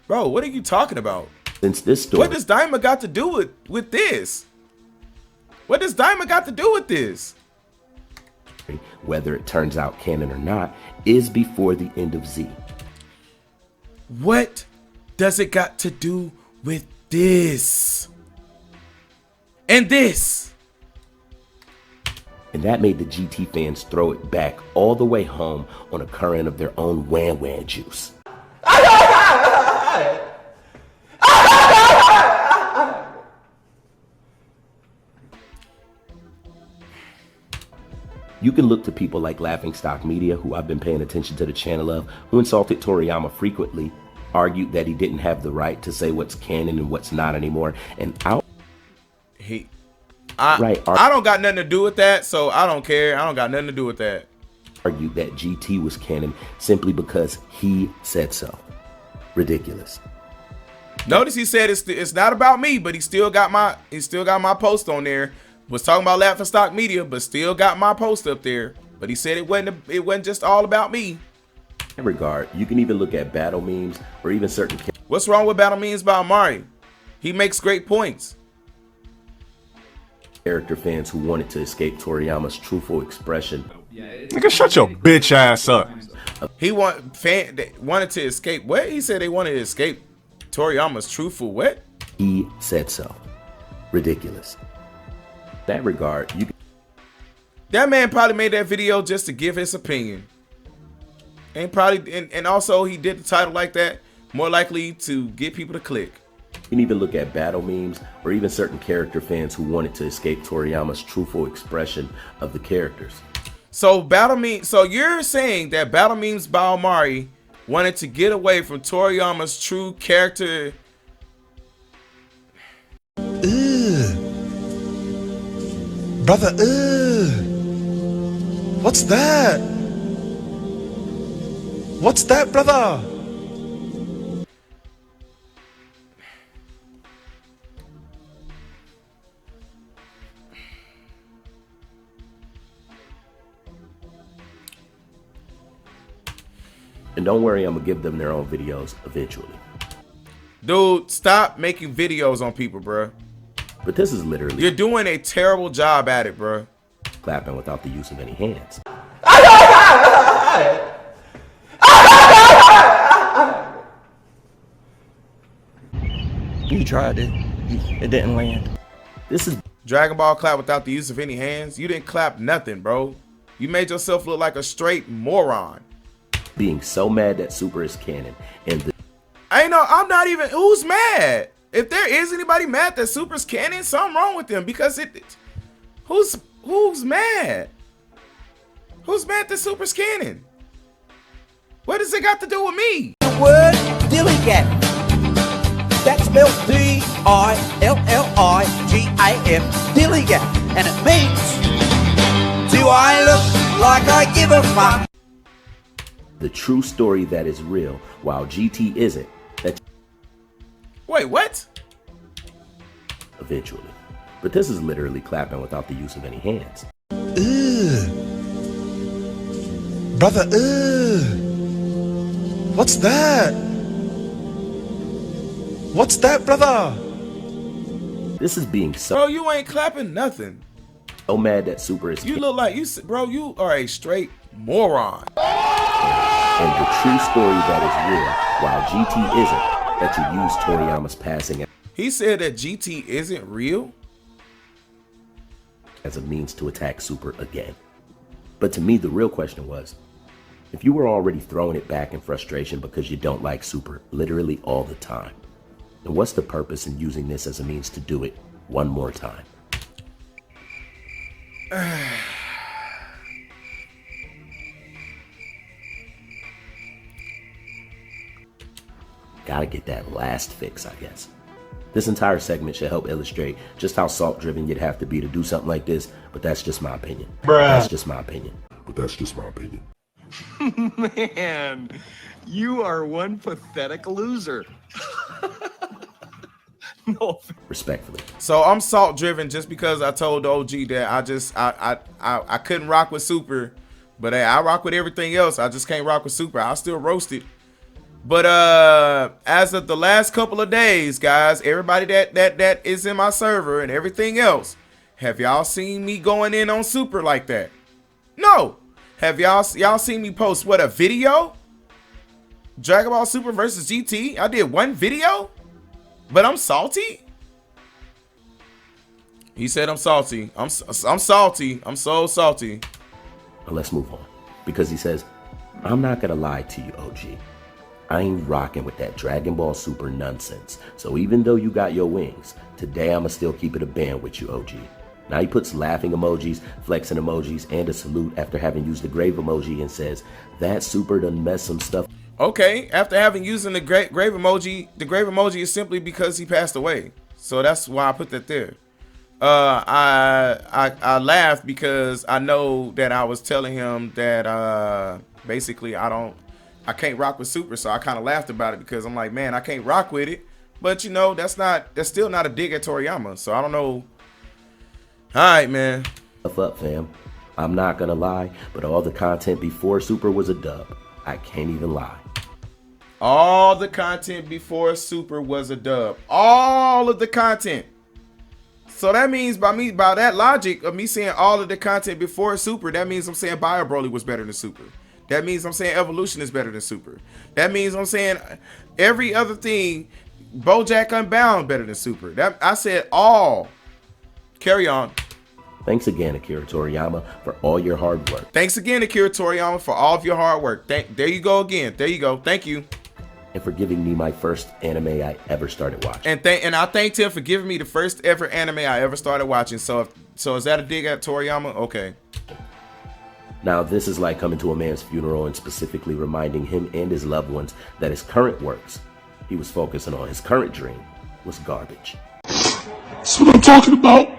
bro, what are you talking about? Since this story, what does Daima got to do with this? What does Daima got to do with this? Whether it turns out canon or not, is before the end of Z. What does it got to do with this? And this? And that made the GT fans throw it back all the way home on a current of their own wan juice. You can look to people like Laughingstock Media, who I've been paying attention to the channel of, who insulted Toriyama frequently, argued that he didn't have the right to say what's canon and what's not anymore, and I don't got nothing to do with that, so I don't care. I don't got nothing to do with that. Argued that GT was canon simply because he said so. Ridiculous. Notice he said it's not about me, but he still got my post on there. Was talking about Laughingstock Media, but still got my post up there. But he said it wasn't just all about me. In that regard, you can even look at battle memes or even certain. What's wrong with battle memes by Amari? He makes great points. Character fans who wanted to escape Toriyama's truthful expression. Nigga, shut your bitch ass up. He wanted to escape. What? He said they wanted to escape Toriyama's truthful what? He said so. Ridiculous. In that regard, that man probably made that video just to give his opinion. And also he did the title like that, more likely to get people to click. You can even look at battle memes or even certain character fans who wanted to escape Toriyama's truthful expression of the characters. So you're saying that battle memes by Amari wanted to get away from Toriyama's true character. Brother, what's that? What's that, brother? And don't worry, I'm gonna give them their own videos eventually. Dude, stop making videos on people, bro. But this is literally... You're doing a terrible job at it, bro. Clapping without the use of any hands. You tried it. It didn't land. This is Dragon Ball clap without the use of any hands. You didn't clap nothing, bro. You made yourself look like a straight moron. Being so mad that Super is canon, and I'm not even. Who's mad? If there is anybody mad that Super's canon, something wrong with them because who's mad? Who's mad that Super's canon? What does it got to do with me? The word dilligant. That's spelled D-I-L-L-I-G-A-N. Dilligant. And it means, do I look like I give a fuck? the true story that is real, while GT isn't. Wait, what? Eventually. But this is literally clapping without the use of any hands. Brother, what's that? What's that, brother? This is being so. Bro, you ain't clapping nothing. So mad that Super is. You look like bro. You are a straight moron. And the true story that is real, while GT isn't, that you use Toriyama's passing. He said that GT isn't real as a means to attack Super again. But to me, the real question was, if you were already throwing it back in frustration because you don't like Super literally all the time, then what's the purpose in using this as a means to do it one more time? Gotta get that last fix, I guess. This entire segment should help illustrate just how salt-driven you'd have to be to do something like this, but that's just my opinion. That's just my opinion. But that's just my opinion. Man, you are one pathetic loser. No. Respectfully. So I'm salt-driven just because I told OG that I couldn't rock with Super, but hey, I rock with everything else. I just can't rock with Super. I'll still roast it. But as of the last couple of days, guys, everybody that is in my server and everything else, have y'all seen me going in on Super like that? No. Have y'all seen me post what, a video? Dragon Ball Super versus GT? I did one video, but I'm salty. He said I'm salty. I'm salty. I'm so salty. But let's move on, because he says, I'm not gonna lie to you, OG. I ain't rocking with that Dragon Ball Super nonsense. So even though you got your wings, today I'ma still keep it a band with you, OG. Now he puts laughing emojis, flexing emojis, and a salute after having used the grave emoji and says, that Super done messed some stuff. Okay, after having using the grave emoji, the grave emoji is simply because he passed away. So that's why I put that there. I laughed because I know that I was telling him that basically I can't rock with Super, so I kind of laughed about it because I'm like, man, I can't rock with it. But you know, that's still not a dig at Toriyama. So I don't know. All right, man. Up, fam. I'm not gonna lie, but all the content before Super was a dub. I can't even lie. All the content before Super was a dub. All of the content. So that means by that logic of me saying all of the content before Super, that means I'm saying Bio Broly was better than Super. That means I'm saying Evolution is better than Super. That means I'm saying every other thing, BoJack Unbound better than Super. That I said all. Carry on. Thanks again, Akira Toriyama, for all your hard work. Thanks again, Akira Toriyama, for all of your hard work. There you go again. There you go. Thank you. And for giving me my first anime I ever started watching. And I thanked him for giving me the first ever anime I ever started watching. So is that a dig at Toriyama? Okay. Now this is like coming to a man's funeral and specifically reminding him and his loved ones that his current works he was focusing on, his current dream, was garbage. That's what I'm talking about.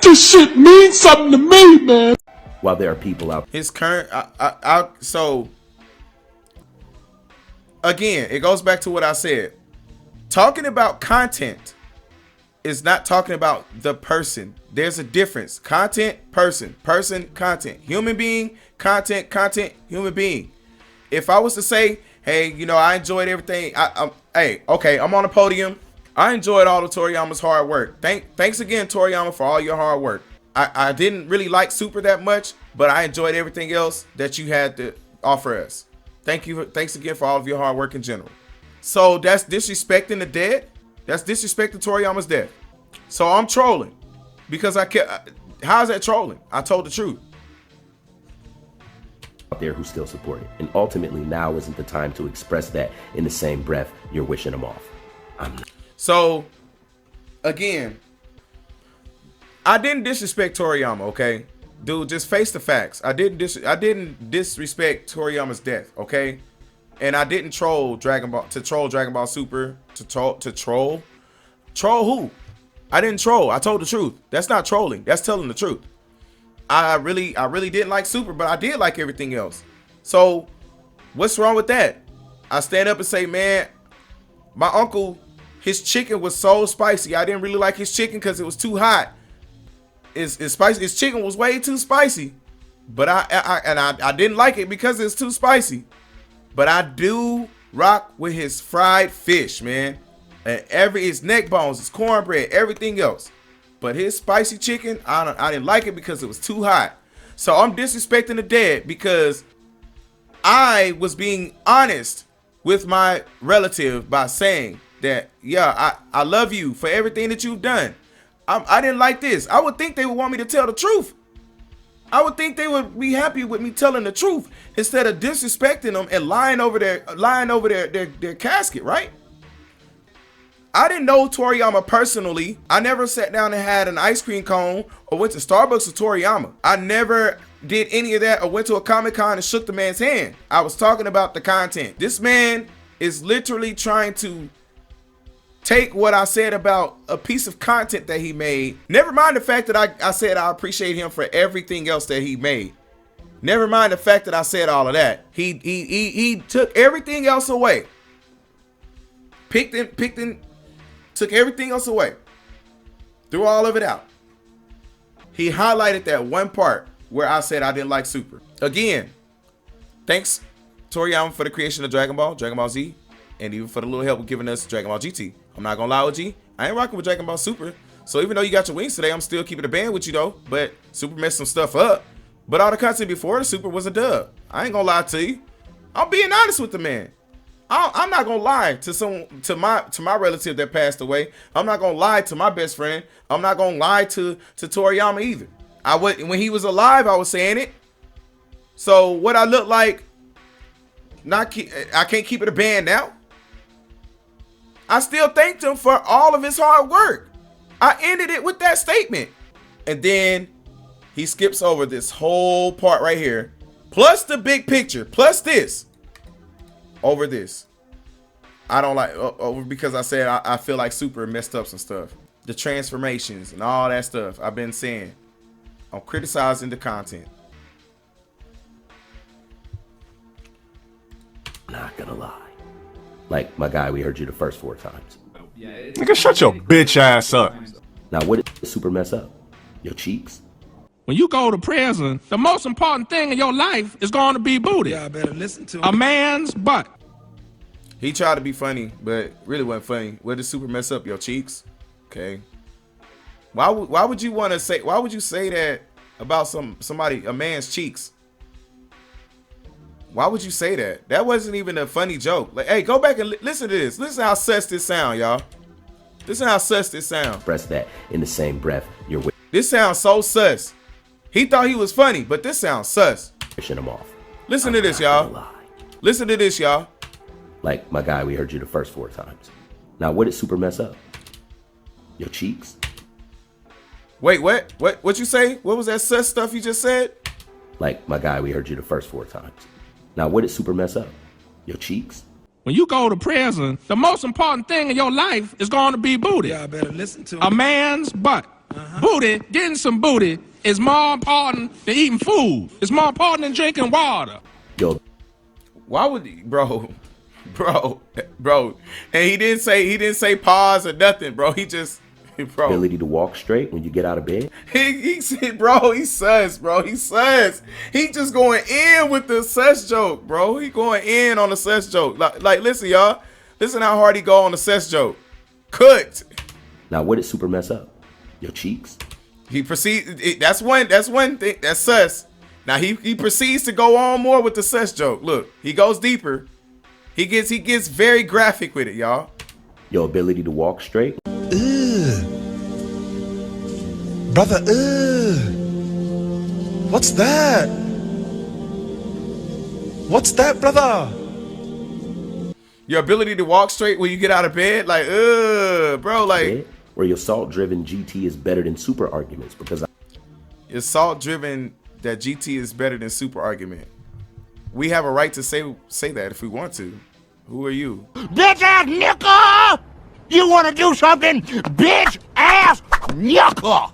This shit means something to me, man. While there are people out. His current, so again, it goes back to what I said. Talking about content is not talking about the person. There's a difference. Content, person, content, human being, content, human being. If I was to say, hey, you know, I enjoyed everything. Okay, I'm on the podium. I enjoyed all of Toriyama's hard work. Thanks again, Toriyama, for all your hard work. I didn't really like Super that much, but I enjoyed everything else that you had to offer us. Thank you. Thanks again for all of your hard work in general. So that's disrespecting the dead. That's disrespecting Toriyama's death. So I'm trolling because I can't. How's that trolling? I told the truth. Out there who still support it, and ultimately now isn't the time to express that in the same breath you're wishing them off. So again, I didn't disrespect Toriyama, okay? Dude, just face the facts. I didn't disrespect Toriyama's death, okay? And I didn't troll Dragon Ball Super to troll who? I didn't troll. I told the truth. That's not trolling. That's telling the truth. I really didn't like Super, but I did like everything else. So what's wrong with that? I stand up and say, man, my uncle, his chicken was so spicy. I didn't really like his chicken because it was too hot. It's spicy. His chicken was way too spicy, but I didn't like it because it's too spicy. But I do rock with his fried fish, man, and his neck bones, his cornbread, everything else. But his spicy chicken, I didn't like it because it was too hot. So I'm disrespecting the dead because I was being honest with my relative by saying that, yeah, I love you for everything that you've done. I didn't like this. I would think they would want me to tell the truth. I would think they would be happy with me telling the truth instead of disrespecting them and lying over their casket, right? I didn't know Toriyama personally. I never sat down and had an ice cream cone or went to Starbucks with Toriyama. I never did any of that or went to a Comic-Con and shook the man's hand. I was talking about the content. This man is literally trying to take what I said about a piece of content that he made. Never mind the fact that I said I appreciate him for everything else that he made. Never mind the fact that I said all of that. He took everything else away. Took everything else away. Threw all of it out. He highlighted that one part where I said I didn't like Super. Again, thanks Toriyama for the creation of Dragon Ball Z, and even for the little help with giving us Dragon Ball GT. I'm not gonna lie with you, I ain't rocking with Dragon Ball Super. So even though you got your wings today, I'm still keeping the band with you though. But Super messed some stuff up. But all the content before the Super was a dub. I ain't gonna lie to you. I'm being honest with the man. I'm not gonna lie to my relative that passed away. I'm not gonna lie to my best friend. I'm not gonna lie to Toriyama either. When he was alive, I was saying it. So what I look like, I can't keep it a band now. I still thanked him for all of his hard work. I ended it with that statement. And then he skips over this whole part right here, plus the big picture, plus this, over this. I don't like, over because I said I feel like Super messed up some stuff. The transformations and all that stuff I've been saying. I'm criticizing the content. Not gonna lie. Like, my guy, we heard you the first 4 times. Nigga, shut your bitch ass up. Now, what did Super mess up? Your cheeks? When you go to prison, the most important thing in your life is going to be booty. Yeah, I better listen to him. A man's butt. He tried to be funny, but really wasn't funny. Where did Super mess up? Your cheeks? Okay. Why would you want to say? Why would you say that about a man's cheeks? Why would you say that? That wasn't even a funny joke. Like, hey, go back and listen to this. Listen how sus this sound, y'all. Listen how sus this sound. Express that in the same breath you're This sounds so sus. He thought he was funny, but this sounds sus. wishing him off. Listen to this, y'all. Listen to this, y'all. Like, my guy, we heard you the first 4 times. Now, what did Super mess up? Your cheeks? Wait, what? What you say? What was that sus stuff you just said? Like, my guy, we heard you the first 4 times. Now, what did Super mess up? Your cheeks? When you go to prison, the most important thing in your life is going to be booty. Yeah, I better listen to him. A man's butt. Booty, getting some booty, is more important than eating food. It's more important than drinking water. Yo. Why would he, bro? And he didn't say pause or nothing, bro. He just, bro. Ability to walk straight when you get out of bed? He said, bro, he sus, bro. He sus. He just going in with the sus joke, bro. He going in on the sus joke. Like listen, y'all. Listen how hard he go on the sus joke. Cooked. Now, what did Super mess up? Your cheeks? He proceeds. That's one thing. That's sus. Now he proceeds to go on more with the sus joke. Look, he goes deeper. He gets very graphic with it, y'all. Your ability to walk straight. Brother, what's that? What's that, brother? Your ability to walk straight when you get out of bed, like, bro, like. Yeah, where your salt-driven GT is better than super arguments because. Your salt-driven that GT is better than super argument. We have a right to say that if we want to. Who are you? Bitch ass nigga! You wanna do something? Bitch ass nigga!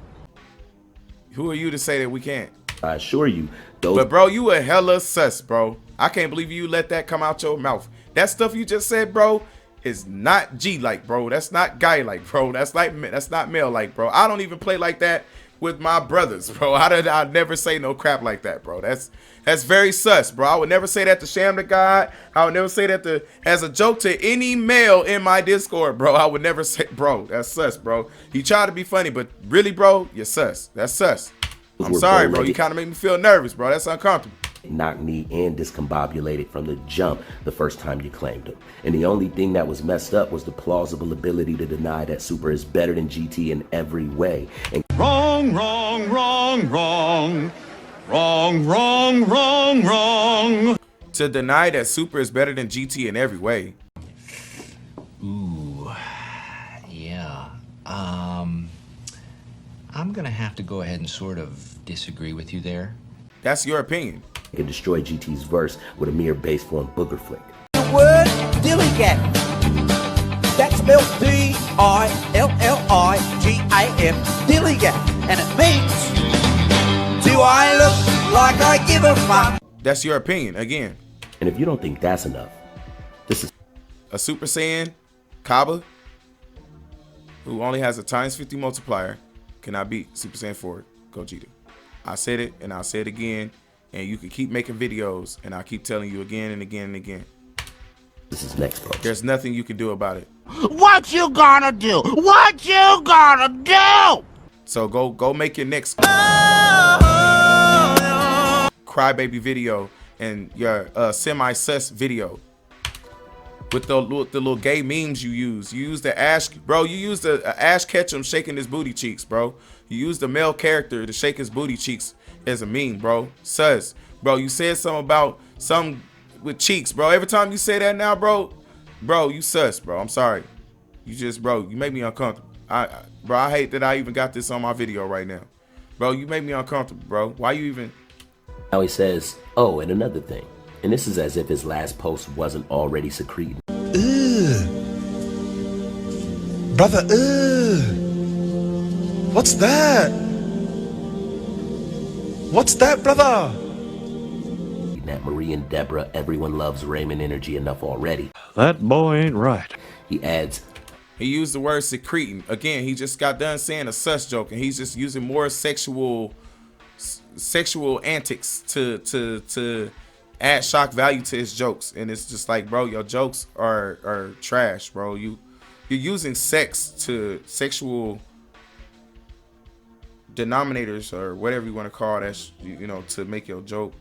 Who are you to say that we can't? I assure you, those. But bro, you a hella sus, bro. I can't believe you let that come out your mouth. That stuff you just said, bro, is not G-like, bro. That's not guy-like, bro. That's not male-like, bro. I don't even play like that with my brothers, bro. I'd never say no crap like that, bro. That's very sus, bro. I would never say that to Sham the God. I would never say that as a joke to any male in my Discord, bro. I would never say, bro, that's sus, bro. You try to be funny, but really, bro, you're sus. That's sus. I'm sorry, bro. You kind of make me feel nervous, bro. That's uncomfortable. Knocked me and discombobulated from the jump the first time you claimed him. And the only thing that was messed up was the plausible ability to deny that Super is better than GT in every way. And Wrong. To deny that Super is better than GT in every way. Ooh, yeah. I'm gonna have to go ahead and sort of disagree with you there. That's your opinion. You can destroy GT's verse with a mere base form booger flick. The word dilligat. That's spelled D-I-L-L-I-G-A-M. Dilligat. And it means, do I look like I give a fuck? That's your opinion, again. And if you don't think that's enough, this is a Super Saiyan Kaba who only has a ×50 multiplier cannot beat Super Saiyan 4 Gogeta. I said it and I'll say it again, and you can keep making videos and I'll keep telling you again and again and again. This is next, folks. There's nothing you can do about it. What you gonna do? What you gonna do? So go make your next crybaby video and your semi-sus video with the little gay memes you use. You use the Ash, bro. You use the Ash Ketchum shaking his booty cheeks, bro. You use the male character to shake his booty cheeks as a meme, bro. Sus, bro. You said something about some with cheeks, bro. Every time you say that now, bro, you sus, bro. I'm sorry. You just, bro, you make me uncomfortable. Bro, I hate that I even got this on my video right now. Bro, you make me uncomfortable, bro. Why you even? Now he says, oh, and another thing. And this is as if his last post wasn't already secreting. Brother, what's that? What's that, brother? That Marie and Deborah, everyone loves Raymond energy enough already. That boy ain't right. He adds, he used the word secreting. Again, he just got done saying a sus joke, and he's just using more sexual antics to add shock value to his jokes. And it's just like, bro, your jokes are trash, bro. You're using sex to sexual denominators or whatever you want to call that, you know, to make your joke,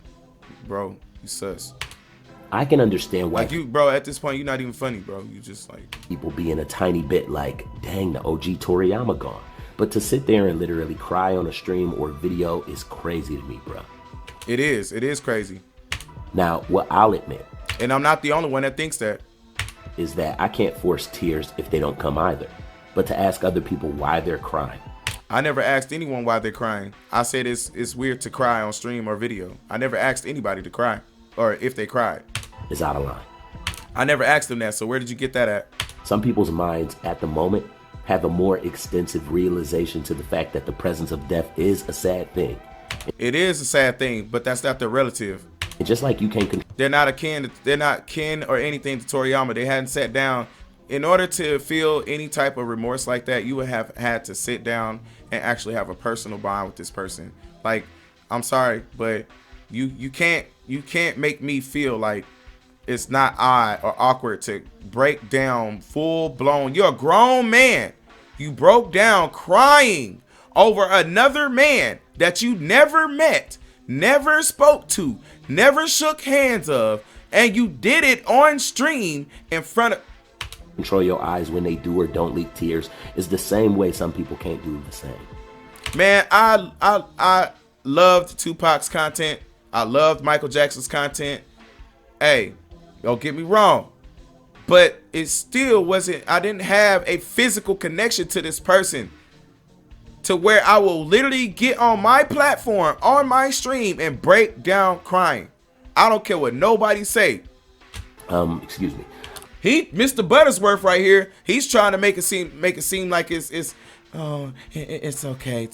bro. You sus. I can understand why, like, you, bro, at this point you're not even funny, bro. You just like people being a tiny bit like, dang, the OG Toriyama gone. But to sit there and literally cry on a stream or video is crazy to me, bro. It is crazy. Now, what I'll admit, and I'm not the only one that thinks that, is that I can't force tears if they don't come either. But to ask other people why they're crying. I never asked anyone why they're crying. I said it's weird to cry on stream or video. I never asked anybody to cry or if they cried. It's out of line. I never asked them that, so where did you get that at? Some people's minds at the moment have a more extensive realization to the fact that the presence of death is a sad thing. It is a sad thing, but that's not their relative. And just like you can't they're not kin or anything to Toriyama. They hadn't sat down. In order to feel any type of remorse like that, you would have had to sit down and actually have a personal bond with this person. Like, I'm sorry, but you can't make me feel like it's not odd or awkward to break down full-blown. You're a grown man. You broke down crying over another man that you never met, never spoke to, never shook hands of, and you did it on stream in front of. Control your eyes when they do or don't leak tears is the same way some people can't do the same. Man, I loved Tupac's content. I loved Michael Jackson's content. Hey, don't get me wrong, but it still wasn't. I didn't have a physical connection to this person to where I will literally get on my platform, on my stream, and break down crying. I don't care what nobody say. Excuse me. Mr. Buttersworth right here, he's trying to make it seem like it's okay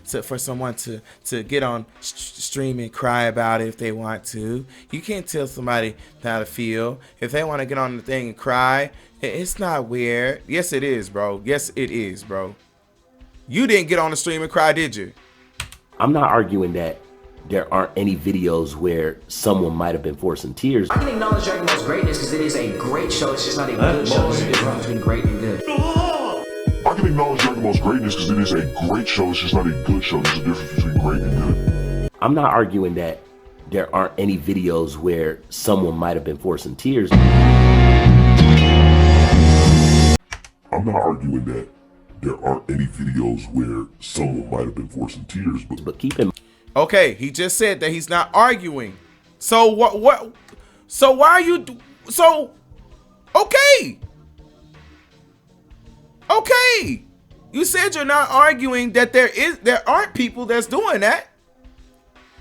for someone to get on stream and cry about it if they want to. You can't tell somebody how to feel. If they want to get on the thing and cry, it's not weird. Yes, it is, bro. Yes, it is, bro. You didn't get on the stream and cry, did you? I'm not arguing that there aren't any videos where someone might have been forcing tears. I can acknowledge Dragon Ball's greatness because it is a great show. It's just not a good show. There's a difference between great and good. I can acknowledge Dragon Ball's greatness because it is a great show. It's just not a good show. There's a difference between great and good. I'm not arguing that there aren't any videos where someone might have been forcing tears. I'm not arguing that there aren't any videos where someone might have been forcing tears, but keep in mind. Okay, he just said that he's not arguing. So what? So why are you? So okay. Okay, you said you're not arguing that there aren't people that's doing that.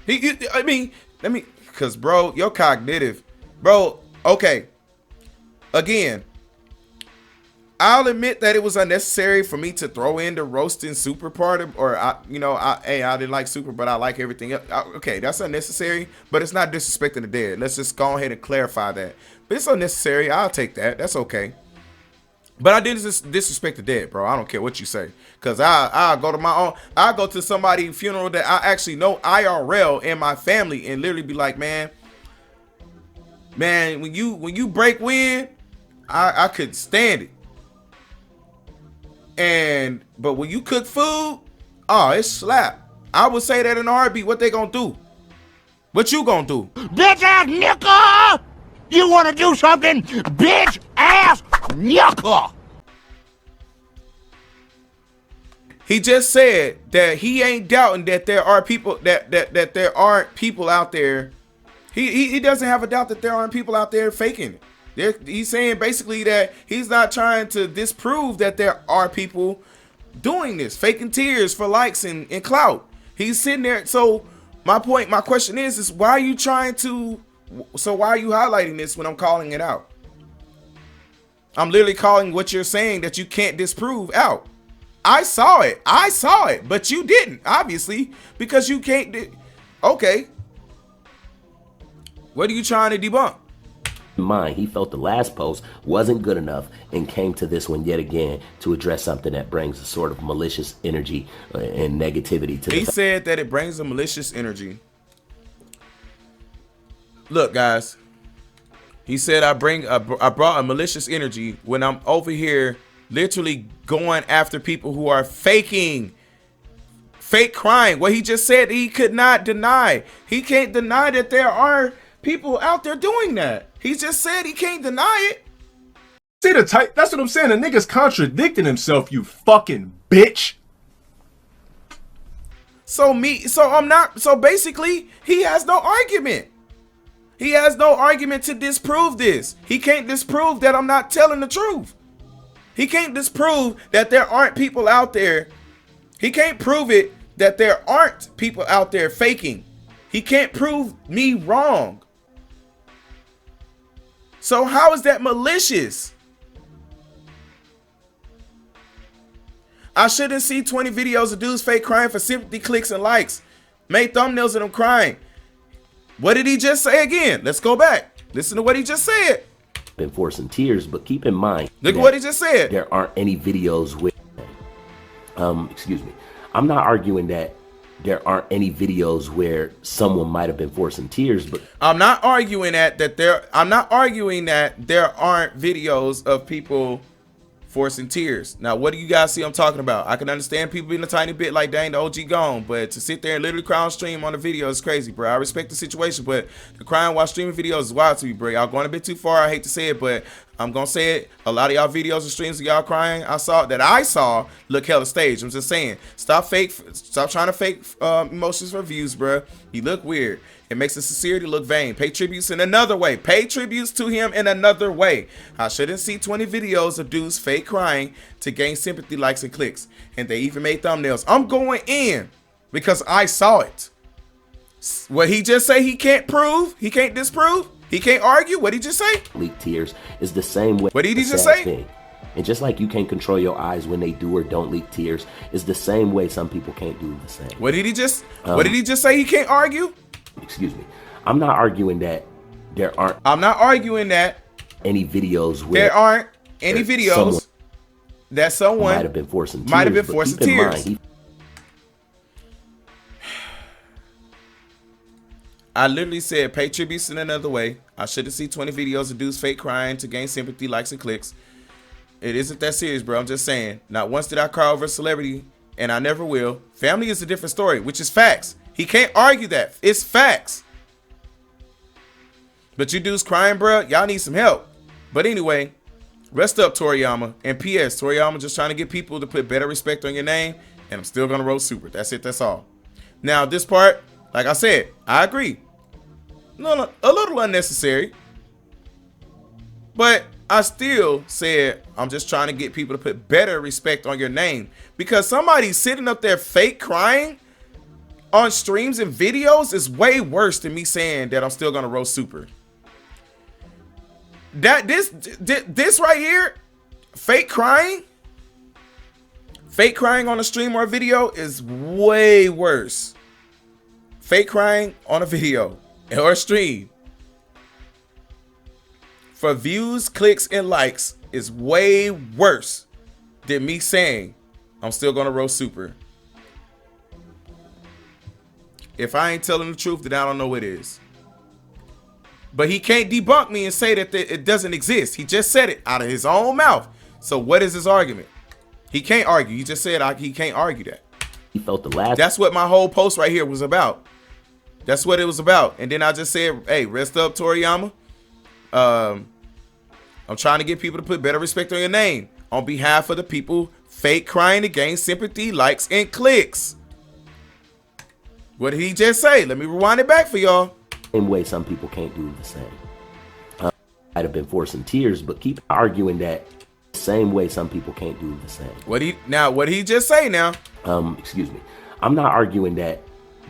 I mean, cause bro, you're cognitive, bro. Okay, again, I'll admit that it was unnecessary for me to throw in the roasting Super part of, or I didn't like Super, but I like everything else. Okay, that's unnecessary, but it's not disrespecting the dead. Let's just go ahead and clarify that. But it's unnecessary. I'll take that. That's okay. But I didn't disrespect the dead, bro. I don't care what you say, cause I'll go to my own. I'll go to somebody's funeral that I actually know IRL in my family and literally be like, man, when you break wind, I couldn't stand it. But when you cook food, oh, it's slap. I would say that in RB. What they gonna do? What you gonna do? Bitch ass nigga! You wanna do something? Bitch ass nigga! He just said that he ain't doubting that there are people that there aren't people out there. He doesn't have a doubt that there aren't people out there faking it. He's saying basically that he's not trying to disprove that there are people doing this, faking tears for likes and clout. He's sitting there. So my question is why are you trying to? So why are you highlighting this when I'm calling it out? I'm literally calling what you're saying that you can't disprove out. I saw it, but you didn't, obviously, because you can't. Okay. What are you trying to debunk? Mind, he felt the last post wasn't good enough and came to this one yet again to address something that brings a sort of malicious energy and negativity to He said that it brings a malicious energy. Look, guys, he said I brought a malicious energy when I'm over here literally going after people who are fake crying. What he just said he could not deny. He can't deny that there are people out there doing that. He just said he can't deny it. See the type? That's what I'm saying. The nigga's contradicting himself, you fucking bitch. So basically he has no argument. He has no argument to disprove this. He can't disprove that I'm not telling the truth. He can't disprove that there aren't people out there. He can't prove it that there aren't people out there faking. He can't prove me wrong. So how is that malicious? I shouldn't see 20 videos of dudes fake crying for sympathy, clicks, and likes. Made thumbnails of them crying. What did he just say again? Let's go back. Listen to what he just said. Been forcing tears, but keep in mind. Look at what he just said. There aren't any videos with. Excuse me. I'm not arguing that there aren't any videos where someone might have been forcing tears, but I'm not arguing that there aren't videos of people forcing tears. Now, what do you guys see I'm talking about? I can understand people being a tiny bit like, dang, the OG gone, but to sit there and literally cry on stream on a video is crazy, bro. I respect the situation, but the crying while streaming videos is wild to me, bro. Y'all going a bit too far. I hate to say it, but I'm gonna say it. A lot of y'all videos and streams of y'all crying I saw look hella staged. I'm just saying, stop trying to fake emotions for views, bro. You look weird. It makes the sincerity look vain. Pay tributes in another way. Pay tributes to him in another way. I shouldn't see 20 videos of dudes fake crying to gain sympathy, likes, and clicks. And they even made thumbnails. I'm going in because I saw it. What he just say he can't prove? He can't disprove? He can't argue? What did he just say? Leak tears is the same way. What did he just say? Thing. And just like you can't control your eyes when they do or don't leak tears, is the same way some people can't do the same. What did he just say he can't argue? Excuse me. I'm not arguing that there aren't. I'm not arguing that any videos where there aren't any videos that someone might have been forcing tears. I literally said pay tributes in another way. I shouldn't see 20 videos of dudes fake crying to gain sympathy, likes, and clicks. It isn't that serious, bro. I'm just saying. Not once did I cry over a celebrity, and I never will. Family is a different story, which is facts. He can't argue that. It's facts. But you dudes crying, bro, y'all need some help. But anyway, rest up, Toriyama. And P.S. Toriyama just trying to get people to put better respect on your name, and I'm still going to roast Super. That's it. That's all. Now, this part, like I said, I agree. No, a little unnecessary. But I still said I'm just trying to get people to put better respect on your name. Because somebody sitting up there fake crying on streams and videos is way worse than me saying that I'm still gonna roast Super. That this right here, fake crying on a stream or a video is way worse. Fake crying on a video or a stream for views, clicks, and likes is way worse than me saying I'm still gonna roast Super. If I ain't telling the truth, then I don't know what is. But he can't debunk me and say that it doesn't exist. He just said it out of his own mouth. So what is his argument? He can't argue. He just said he can't argue that. He felt the last. That's what my whole post right here was about. That's what it was about. And then I just said, hey, rest up, Toriyama. I'm trying to get people to put better respect on your name on behalf of the people fake crying to gain sympathy, likes, and clicks. What did he just say? Let me rewind it back for y'all. Same way some people can't do the same. Might have been forcing tears, but keep arguing that same way some people can't do the same. What did he just say now? Excuse me. I'm not arguing that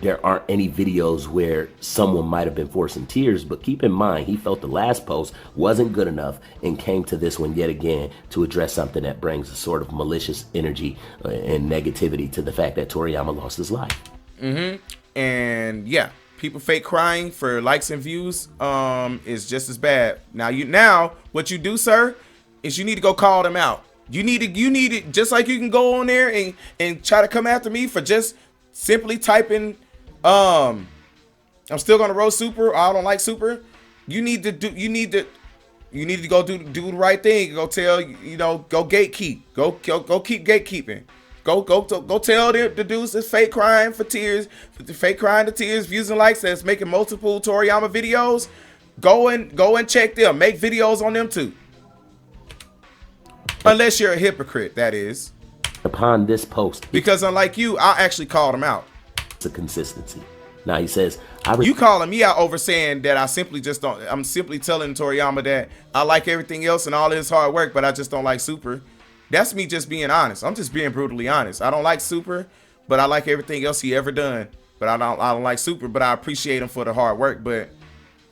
there aren't any videos where someone might have been forcing tears, but keep in mind he felt the last post wasn't good enough and came to this one yet again to address something that brings a sort of malicious energy and negativity to the fact that Toriyama lost his life. And yeah, people fake crying for likes and views is just as bad. Now what you do, sir, is you need to go call them out. You need to just like you can go on there and try to come after me for just simply typing I'm still gonna roast Super, or I don't like Super. You need to go do the right thing. Go tell, go gatekeep. Go keep gatekeeping. Go tell the dudes that's fake crying for tears, fake crying to tears, views and likes, that's making multiple Toriyama videos. Go and check them. Make videos on them too. Unless you're a hypocrite, that is. Upon this post, because unlike you, I actually called him out. It's a consistency. Now he says, you calling me out over saying that I simply just don't. I'm simply telling Toriyama that I like everything else and all his hard work, but I just don't like Super. That's me just being honest. I'm just being brutally honest. I don't like Super, but I like everything else he ever done. But I don't like Super, but I appreciate him for the hard work. But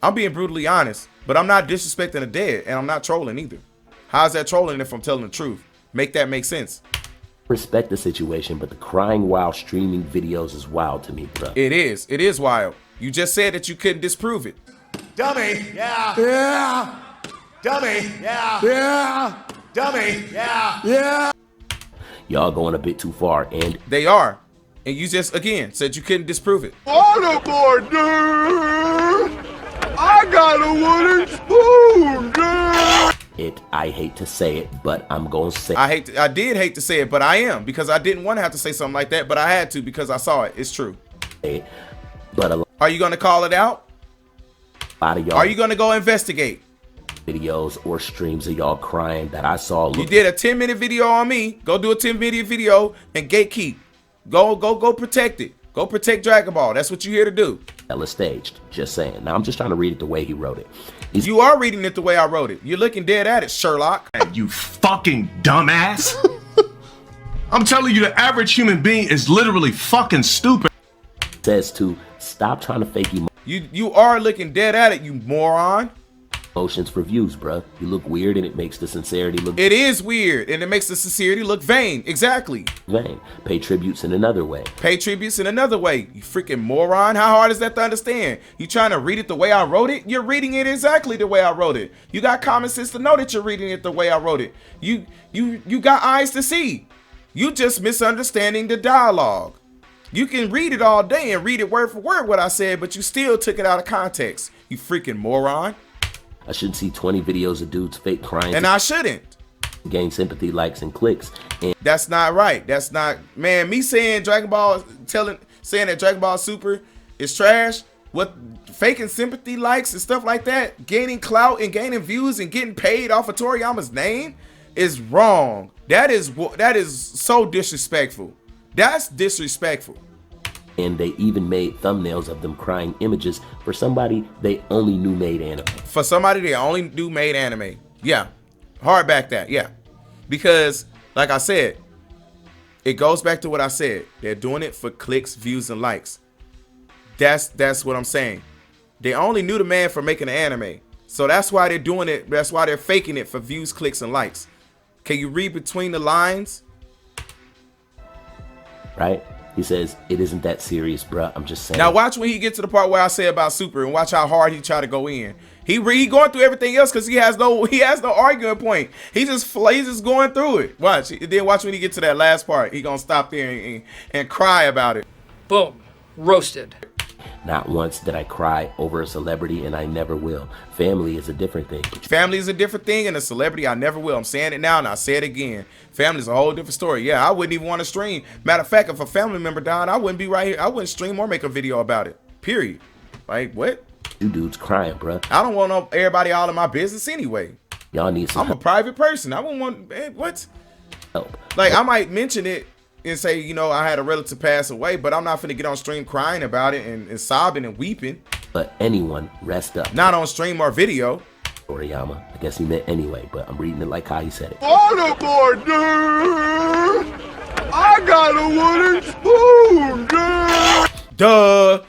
I'm being brutally honest. But I'm not disrespecting the dead, and I'm not trolling either. How's that trolling if I'm telling the truth? Make that make sense. Respect the situation, but the crying while streaming videos is wild to me, bro. It is. It is wild. You just said that you couldn't disprove it. Dummy. Yeah. Yeah. Dummy. Yeah. Yeah. Dummy. Yeah. Yeah. Y'all going a bit too far, and they are. And you just again said you couldn't disprove it. Waterboard, dude. I got a wooden spoon, dude. I hate to say it, but I'm gonna say I did hate to say it, but I am, because I didn't want to have to say something like that, but I had to because I saw it. It's true. But are you gonna call it out? A lot of y'all, are you gonna go investigate videos or streams of y'all crying that I saw? You did a 10-minute video on me. Go do a 10-minute video and gatekeep. Go protect it. Go protect Dragon Ball. That's what you're here to do. Hella staged. Just saying. Now I'm just trying to read it the way he wrote it. You are reading it the way I wrote it. You're looking dead at it, Sherlock. You fucking dumbass. I'm telling you, the average human being is literally fucking stupid. Says to stop trying to fake you are looking dead at it, you moron. Emotions for views, bruh. You look weird and it makes the sincerity look... It is weird and it makes the sincerity look vain. Exactly. Vain. Pay tributes in another way. Pay tributes in another way. You freaking moron. How hard is that to understand? You trying to read it the way I wrote it? You're reading it exactly the way I wrote it. You got common sense to know that you're reading it the way I wrote it. You got eyes to see. You just misunderstanding the dialogue. You can read it all day and read it word for word what I said, but you still took it out of context. You freaking moron. I shouldn't see 20 videos of dudes fake crying. And I shouldn't. Gain sympathy, likes, and clicks. And that's not right. That's not, man, me saying Dragon Ball, saying that Dragon Ball Super is trash, what faking sympathy likes and stuff like that, gaining clout and gaining views and getting paid off of Toriyama's name is wrong. That is so disrespectful. That's disrespectful. And they even made thumbnails of them crying images for somebody they only knew made anime. For somebody they only knew made anime. Yeah. Hard back that. Yeah. Because, like I said, it goes back to what I said. They're doing it for clicks, views, and likes. That's what I'm saying. They only knew the man for making an anime. So that's why they're doing it. That's why they're faking it for views, clicks, and likes. Can you read between the lines? Right? He says, it isn't that serious, bruh. I'm just saying. Now watch when he gets to the part where I say about Super and watch how hard he try to go in. He going through everything else because he has no arguing point. He's just going through it. Watch. Then watch when he gets to that last part. He gonna stop there and cry about it. Boom. Roasted. Not once did I cry over a celebrity, and I never will. Family is a different thing. Family is a different thing, and a celebrity, I never will. I'm saying it now, and I'll say it again. Family is a whole different story. Yeah, I wouldn't even want to stream. Matter of fact, if a family member died, I wouldn't be right here. I wouldn't stream or make a video about it. Period. Like, what? You dudes crying, bruh. I don't want everybody all in my business anyway. Y'all need some I'm a private person. I wouldn't want, what? Help. Like, I might mention it and say, you know, I had a relative pass away, but I'm not finna get on stream crying about it and sobbing and weeping. But anyone, rest up. Not on stream or video. Toriyama. I guess he meant anyway, but I'm reading it like how he said it. On aboard, dude! I got a wooden spoon, dude! Duh!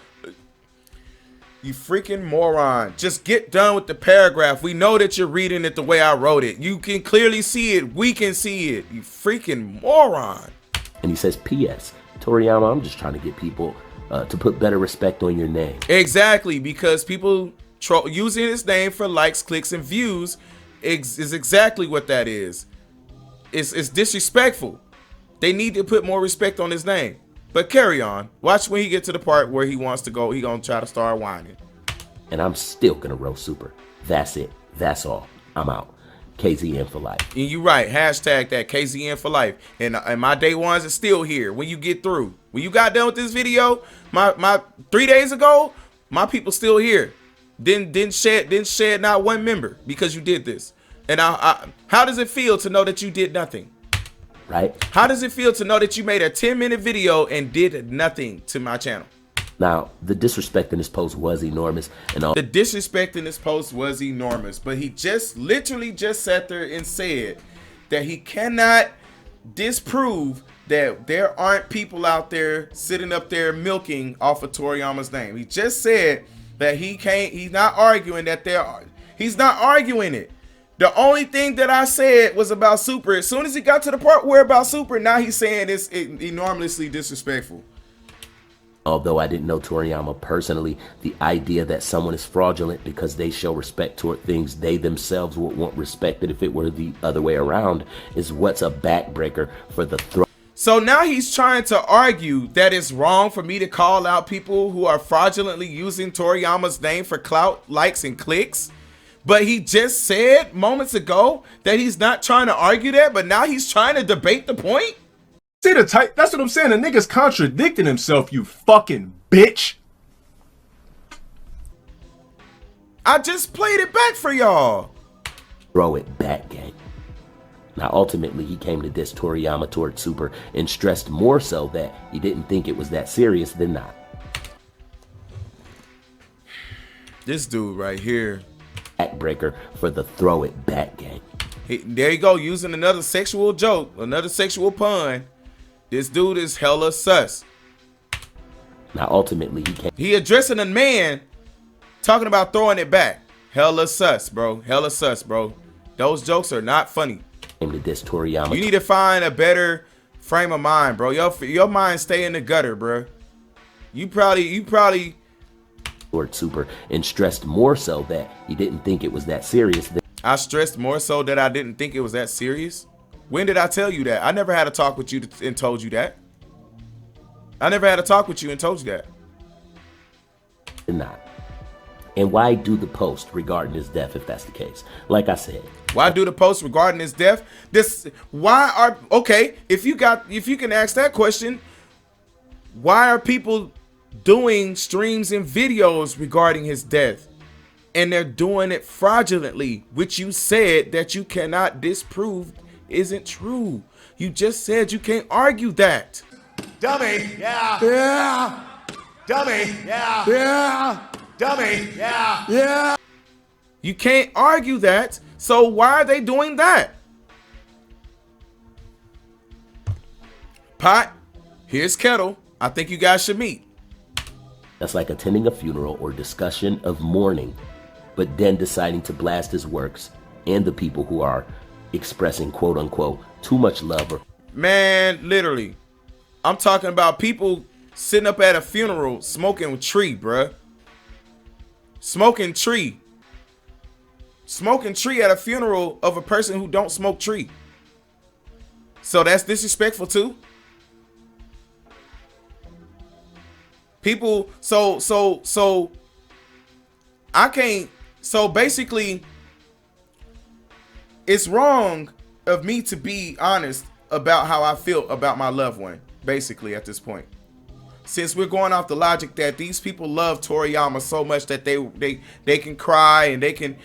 You freaking moron. Just get done with the paragraph. We know that you're reading it the way I wrote it. You can clearly see it. We can see it. You freaking moron. And he says, P.S. Toriyama, I'm just trying to get people to put better respect on your name. Exactly, because people using his name for likes, clicks, and views is exactly what that is. It's disrespectful. They need to put more respect on his name. But carry on. Watch when he gets to the part where he wants to go. He gonna try to start whining. And I'm still gonna roast Super. That's it. That's all. I'm out. KZN for life. And you right. Hashtag that KZN for life. And my day ones are still here. When you get through, when you got done with this video, my 3 days ago, my people still here. Didn't shed not one member because you did this. And how does it feel to know that you did nothing? Right? How does it feel to know that you made a 10-minute video and did nothing to my channel? Now, the disrespect in this post was enormous. And all the disrespect in this post was enormous. But he literally just sat there and said that he cannot disprove that there aren't people out there sitting up there milking off of Toriyama's name. He just said that he's not arguing that there are. He's not arguing it. The only thing that I said was about Super. As soon as he got to the part where about Super, now he's saying it's enormously disrespectful. Although I didn't know Toriyama personally, the idea that someone is fraudulent because they show respect toward things they themselves would want respected if it were the other way around is what's a backbreaker for the throne. So now he's trying to argue that it's wrong for me to call out people who are fraudulently using Toriyama's name for clout, likes, and clicks. But he just said moments ago that he's not trying to argue that, but now he's trying to debate the point. See the type? That's what I'm saying. The nigga's contradicting himself, you fucking bitch. I just played it back for y'all. Throw it back, gang. Now, ultimately, he came to diss Toriyama toward Super and stressed more so that he didn't think it was that serious than not. This dude right here. Backbreaker for the throw it back, gang. There you go, using another sexual joke, another sexual pun. This dude is hella sus. Now, ultimately, he addressing a man talking about throwing it back. Hella sus, bro. Hella sus, bro. Those jokes are not funny. To diss Toriyama. You need to find a better frame of mind, bro. Your mind stay in the gutter, bro. You probably toward Super and stressed more so that he didn't think it was that serious. I stressed more so that I didn't think it was that serious. When did I tell you that? I never had a talk with you and told you that. I never had a talk with you and told you that. Not. And why do the post regarding his death if that's the case? Like I said. Why do the post regarding his death? Okay, if you can ask that question, why are people doing streams and videos regarding his death? And they're doing it fraudulently, which you said that you cannot disprove isn't true. You just said you can't argue that. Dummy, yeah. Yeah. Dummy, yeah. Yeah. Dummy, yeah. Yeah. You can't argue that. So why are they doing that? Pot, here's Kettle. I think you guys should meet. That's like attending a funeral or discussion of mourning, but then deciding to blast his works and the people who are expressing quote unquote too much love. Man, literally. I'm talking about people sitting up at a funeral smoking tree, bruh. Smoking tree. Smoking tree at a funeral of a person who don't smoke tree. So that's disrespectful too. People, so I can't, so basically it's wrong of me to be honest about how I feel about my loved one, basically at this point. Since we're going off the logic that these people love Toriyama so much that they can cry and they can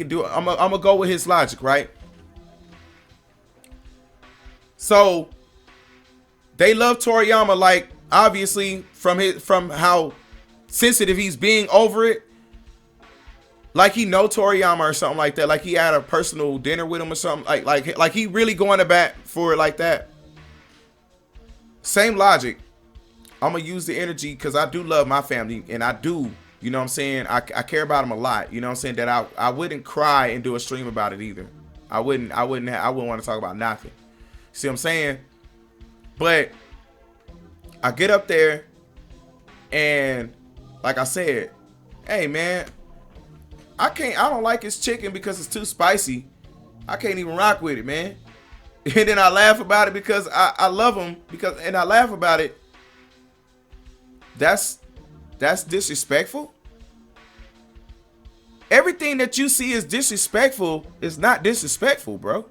do it. I'm gonna go with his logic, right? So they love Toriyama, like obviously from how sensitive he's being over it. Like he know Toriyama or something like that. Like he had a personal dinner with him or something. Like he really going to bat for it like that. Same logic. I'm gonna use the energy because I do love my family and I do, you know what I'm saying? I care about them a lot, you know what I'm saying? That I wouldn't cry and do a stream about it either. I wouldn't want to talk about nothing. See what I'm saying? But I get up there and like I said, hey man, I don't like his chicken because it's too spicy. I can't even rock with it, man. And then I laugh about it because I love him and I laugh about it. That's disrespectful. Everything that you see is disrespectful is not disrespectful, bro.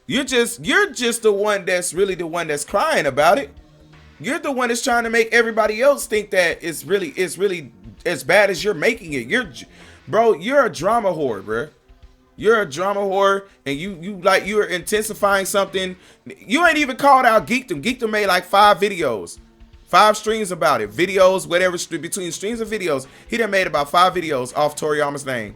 You're just the one that's really the one that's crying about it. You're the one that's trying to make everybody else think that it's really as bad as you're making it. You're a drama whore, bro. You're a drama whore, and you're intensifying something. You ain't even called out Geekdom. Geekdom made like 5 videos. 5 streams about it. Videos, whatever, between streams and videos. He done made about 5 videos off Toriyama's name.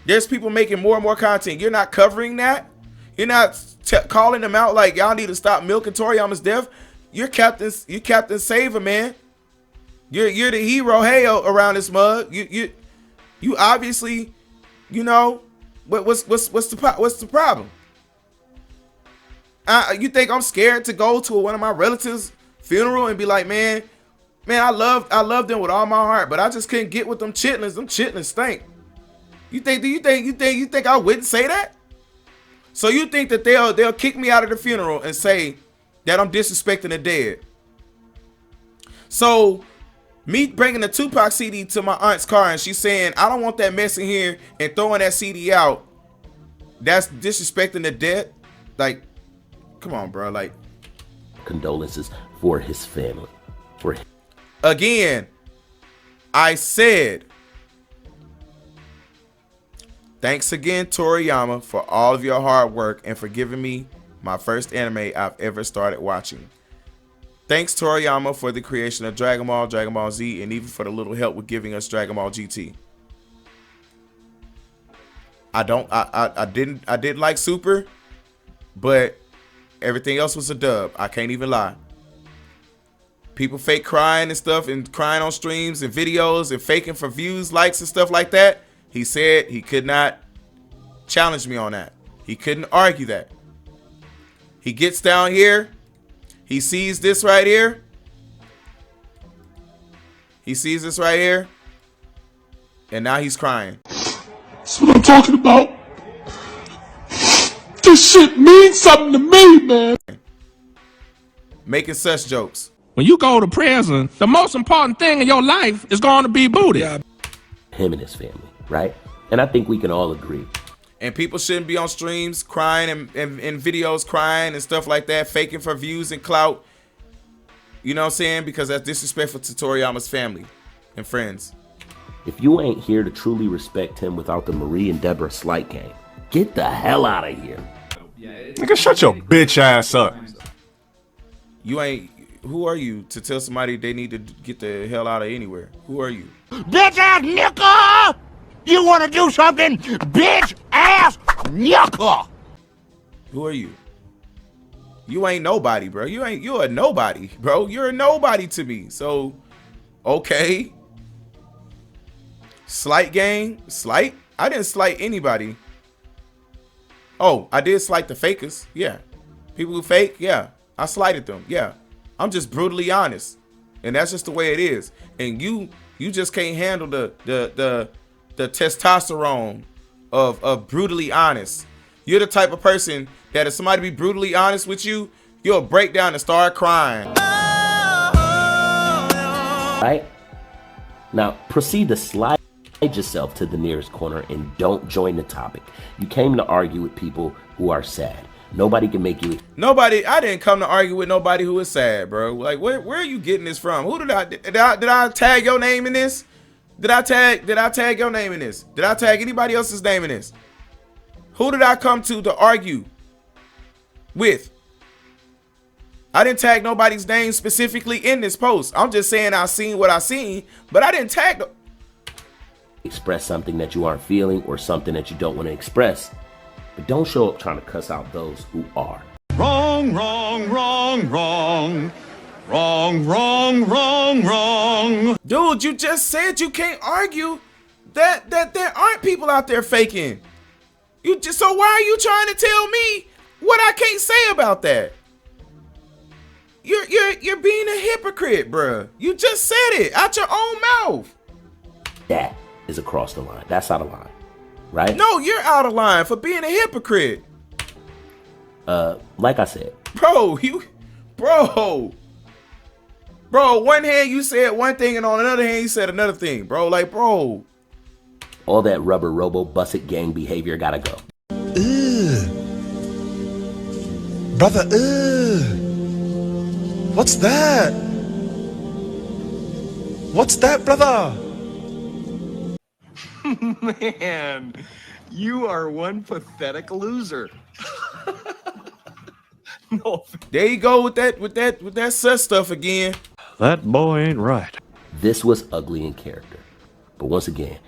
There's people making more and more content. You're not covering that. You're not calling them out like y'all need to stop milking Toriyama's death. You're Captain Saver, man. You're the hero, hey, around this mug. You obviously, you know, what's the problem? You think I'm scared to go to one of my relatives' funeral and be like, man, I love them with all my heart, but I just couldn't get with them chitlins. Them chitlins stink. You think I wouldn't say that? So you think that they'll kick me out of the funeral and say that I'm disrespecting the dead? So Me bringing the Tupac CD to my aunt's car and she's saying, I don't want that mess in here, and throwing that CD out, that's disrespecting the dead. Like, come on, bro. Like, condolences for his family. Again, I said, thanks again, Toriyama, for all of your hard work and for giving me my first anime I've ever started watching. Thanks, Toriyama, for the creation of Dragon Ball, Dragon Ball Z, and even for the little help with giving us Dragon Ball GT. I didn't like Super, but everything else was a dub. I can't even lie. People fake crying and stuff, and crying on streams and videos and faking for views, likes, and stuff like that. He said he could not challenge me on that. He couldn't argue that. He gets down here. He sees this right here. He sees this right here. And now he's crying. That's what I'm talking about. This shit means something to me, man. Making such jokes. When you go to prison, the most important thing in your life is going to be booty. Him and his family, right? And I think we can all agree. And people shouldn't be on streams crying and videos crying and stuff like that, faking for views and clout. You know what I'm saying? Because that's disrespectful to Toriyama's family and friends. If you ain't here to truly respect him without the Marie and Deborah slight game, get the hell out of here. Nigga, shut your bitch ass up. You ain't... Who are you to tell somebody they need to get the hell out of anywhere? Who are you? Bitch ass nigga! You want to do something? Bitch ass nigga! Who are you? You ain't nobody, bro. You're a nobody, bro. You're a nobody to me. So, okay. Slight gang? Slight? I didn't slight anybody. Oh, I did slight the fakers. Yeah. People who fake, yeah. I slighted them. Yeah. I'm just brutally honest. And that's just the way it is. And you just can't handle the testosterone of brutally honest. You're the type of person that if somebody be brutally honest with you, you'll break down and start crying. Right? Now proceed to slide yourself to the nearest corner and don't join the topic. You came to argue with people who are sad. Nobody can make you. Nobody. I didn't come to argue with nobody who is sad, bro. Like, where are you getting this from? Who did I tag your name in this? Did I tag your name in this? Did I tag anybody else's name in this? Who did I come to argue with? I didn't tag nobody's name specifically in this post. I'm just saying I seen what I seen, but I didn't tag them. Express something that you aren't feeling or something that you don't want to express. But don't show up trying to cuss out those who are. Wrong, wrong, wrong, wrong. Wrong, wrong, wrong, wrong. Dude, you just said you can't argue that there aren't people out there faking. So why are you trying to tell me what I can't say about that? You're being a hypocrite, bruh. You just said it out your own mouth. That is across the line. That's out of line. Right? No, you're out of line for being a hypocrite. Like I said. Bro, one hand you said one thing and on another hand you said another thing, bro. Like, bro. All that rubber robo busset gang behavior gotta go. Brother, what's that? What's that, brother? Man, you are one pathetic loser. No. There you go with that sus stuff again. That boy ain't right. This was ugly in character. But once again,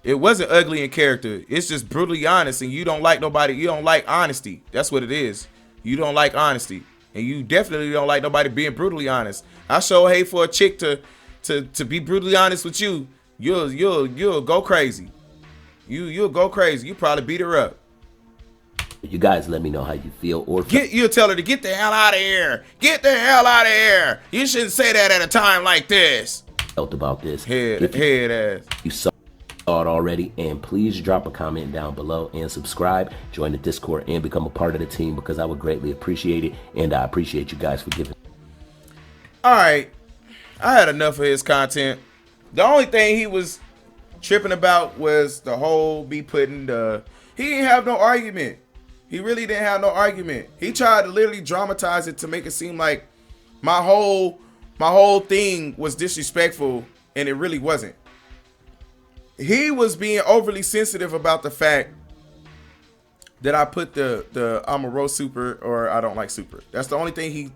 it wasn't ugly in character. It's just brutally honest, and you don't like nobody. You don't like honesty. That's what it is. You don't like honesty, and you definitely don't like nobody being brutally honest. I sure hate for a chick to be brutally honest with you. You'll go crazy. You'll go crazy. You probably beat her up. You guys let me know how you feel, or you'll tell her to get the hell out of here. Get the hell out of here. You shouldn't say that at a time like this. Felt about this. Head ass. You saw it already, and please drop a comment down below and subscribe, join the Discord, and become a part of the team because I would greatly appreciate it, and I appreciate you guys for giving. All right. I had enough of his content. The only thing he was tripping about was the whole be putting the. He didn't have no argument. He really didn't have no argument. He tried to literally dramatize it to make it seem like my whole thing was disrespectful, and it really wasn't. He was being overly sensitive about the fact that I put the I'm a roast super or I don't like super. That's the only thing he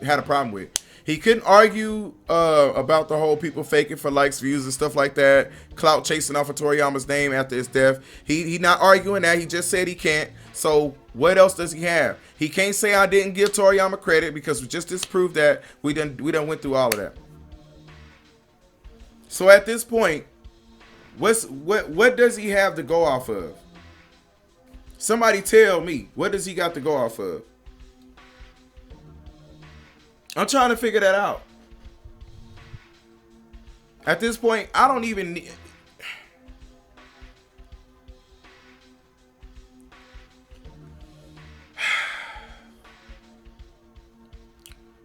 had a problem with. He couldn't argue about the whole people faking for likes, views, and stuff like that. Clout chasing off of Toriyama's name after his death. He not arguing that. He just said he can't. So what else does he have? He can't say I didn't give Toriyama credit because we just disproved that. We done went through all of that. So at this point, what does he have to go off of? Somebody tell me, what does he got to go off of? I'm trying to figure that out. At this point, I don't even need...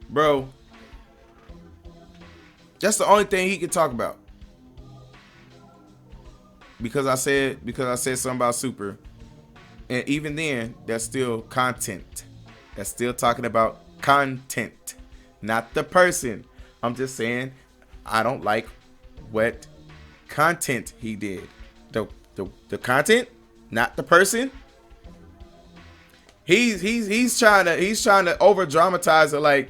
Bro, that's the only thing he can talk about. Because I said something about super. And even then, that's still content. That's still talking about content, not the person. I'm just saying I don't like what content he did. The content, not the person. He's trying to over dramatize it, like,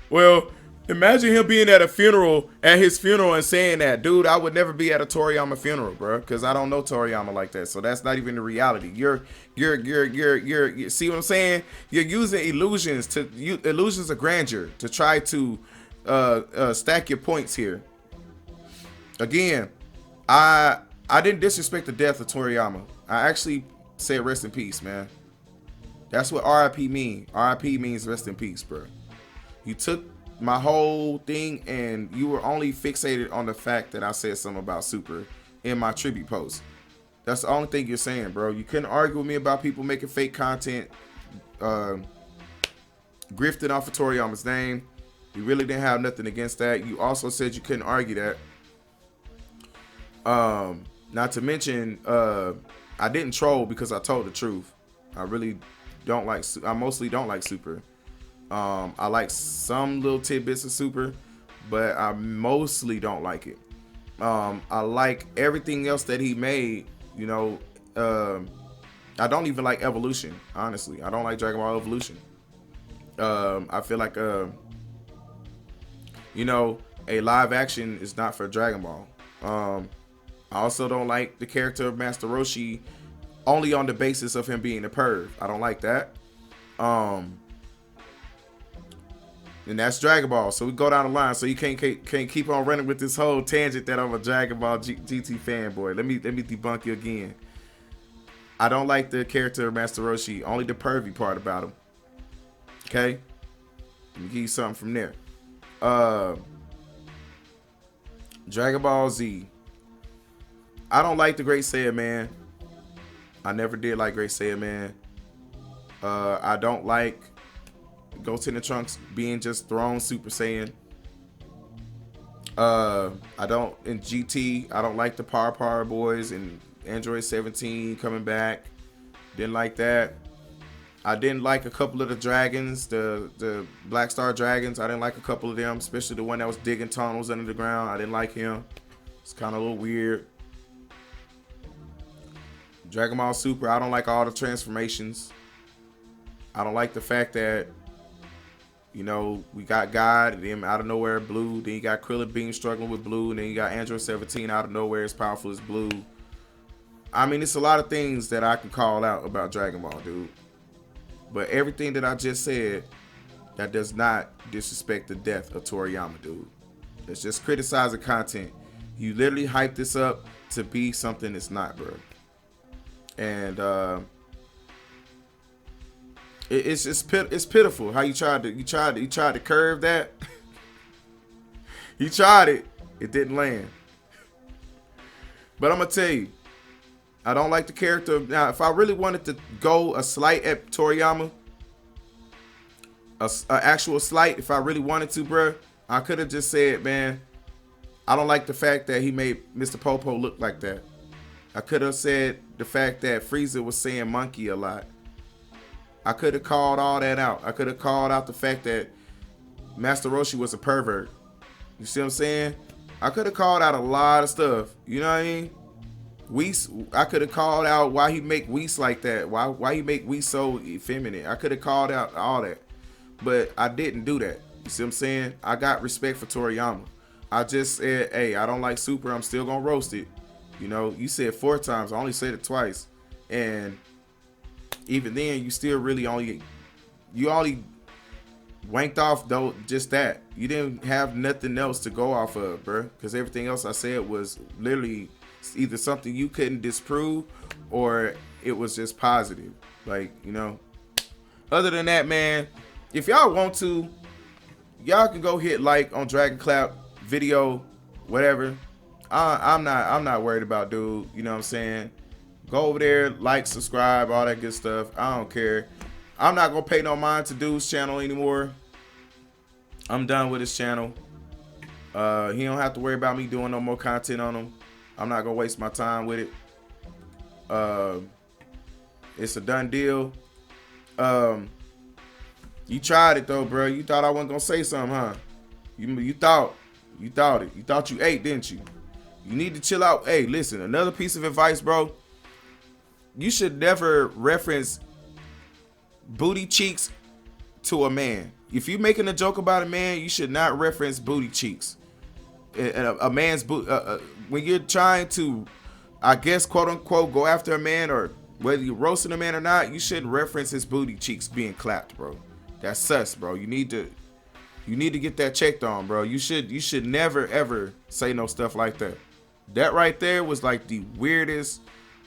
well, imagine him being at his funeral and saying that, dude, I would never be at a Toriyama funeral, bro, because I don't know Toriyama like that. So that's not even the reality. You're see what I'm saying? You're using illusions of grandeur to try to stack your points here. Again, I didn't disrespect the death of Toriyama. I actually said rest in peace, man. That's what RIP mean. RIP means rest in peace, bro. You took my whole thing and you were only fixated on the fact that I said something about super in my tribute post. That's the only thing you're saying, bro. You couldn't argue with me about people making fake content, grifting off of Toriyama's name. You really didn't have nothing against that. You also said you couldn't argue that. Not to mention, I didn't troll because I told the truth. I really don't like. I mostly don't like super. I like some little tidbits of super, but I mostly don't like it. I like everything else that he made. You know, I don't even like Evolution. Honestly, I don't like Dragon Ball Evolution. I feel like you know, a live action is not for Dragon Ball. I also don't like the character of Master Roshi only on the basis of him being a perv. I don't like that. And that's Dragon Ball. So we go down the line. So you can't keep on running with this whole tangent that I'm a Dragon Ball GT fanboy. Let me debunk you again. I don't like the character of Master Roshi. Only the pervy part about him. Okay? Let me give you something from there. Dragon Ball Z. I don't like the Great Saiyan Man. I never did like Great Saiyan Man. I don't like Ghost in the Trunks being just thrown Super Saiyan. I don't, in GT, I don't like the Power Boys and Android 17 coming back. Didn't like that. I didn't like a couple of the dragons, the Black Star Dragons. I didn't like a couple of them, especially the one that was digging tunnels under the ground. I didn't like him. It's kind of a little weird. Dragon Ball Super, I don't like all the transformations. I don't like the fact that, you know, we got God, and then out of nowhere, Blue. Then you got Krillin Beam struggling with Blue, and then you got Android 17 out of nowhere as powerful as Blue. I mean, it's a lot of things that I can call out about Dragon Ball, dude. But everything that I just said, that does not disrespect the death of Toriyama, dude. It's just criticizing content. You literally hype this up to be something it's not, bro. And it's pitiful how you tried to curve that. You tried it. It didn't land. But I'm gonna tell you, I don't like the character. Now, if I really wanted to go a slight at Toriyama, a actual slight, if I really wanted to, bruh, I could have just said, man, I don't like the fact that he made Mr. Popo look like that. I could have said the fact that Frieza was saying monkey a lot. I could have called all that out. I could have called out the fact that Master Roshi was a pervert. You see what I'm saying? I could have called out a lot of stuff. You know what I mean? Whis, I could have called out why he make Whis like that. Why he make Whis so effeminate. I could have called out all that. But I didn't do that. You see what I'm saying? I got respect for Toriyama. I just said, hey, I don't like Super. I'm still going to roast it. You know, you said 4 times. I only said it twice. And even then, you still really only wanked off though just that. You didn't have nothing else to go off of, bro. Because everything else I said was literally either something you couldn't disprove or it was just positive. Like, you know. Other than that, man, if y'all want to, y'all can go hit like on DragonClap video, whatever. I'm not worried about, dude. You know what I'm saying? Go over there, like, subscribe, all that good stuff. I don't care. I'm not gonna pay no mind to dude's channel anymore. I'm done with his channel. He don't have to worry about me doing no more content on him. I'm not gonna waste my time with it. It's a done deal. You tried it though, bro. You thought I wasn't gonna say something, huh? You thought it. You thought you ate, didn't you? You need to chill out. Hey, listen, another piece of advice, bro. You should never reference booty cheeks to a man. If you're making a joke about a man, you should not reference booty cheeks. A man's when you're trying to, I guess, quote unquote, go after a man, or whether you're roasting a man or not, you shouldn't reference his booty cheeks being clapped, bro. That's sus, bro. You need to get that checked on, bro. You should never ever say no stuff like that. That right there was like the weirdest,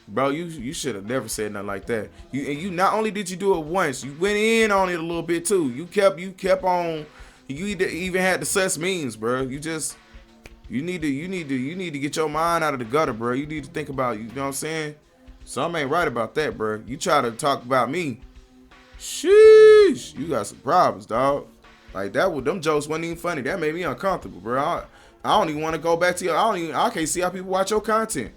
bro. You should have never said nothing like that. You not only did you do it once, you went in on it a little bit too. You kept on. You even had the sus memes, bro. You need to get your mind out of the gutter, bro. You need to think about, you know what I'm saying? Something ain't right about that, bro. You try to talk about me, sheesh, you got some problems, dog. Like them jokes wasn't even funny. That made me uncomfortable, bro. I don't even want to go back to you. I can't see how people watch your content.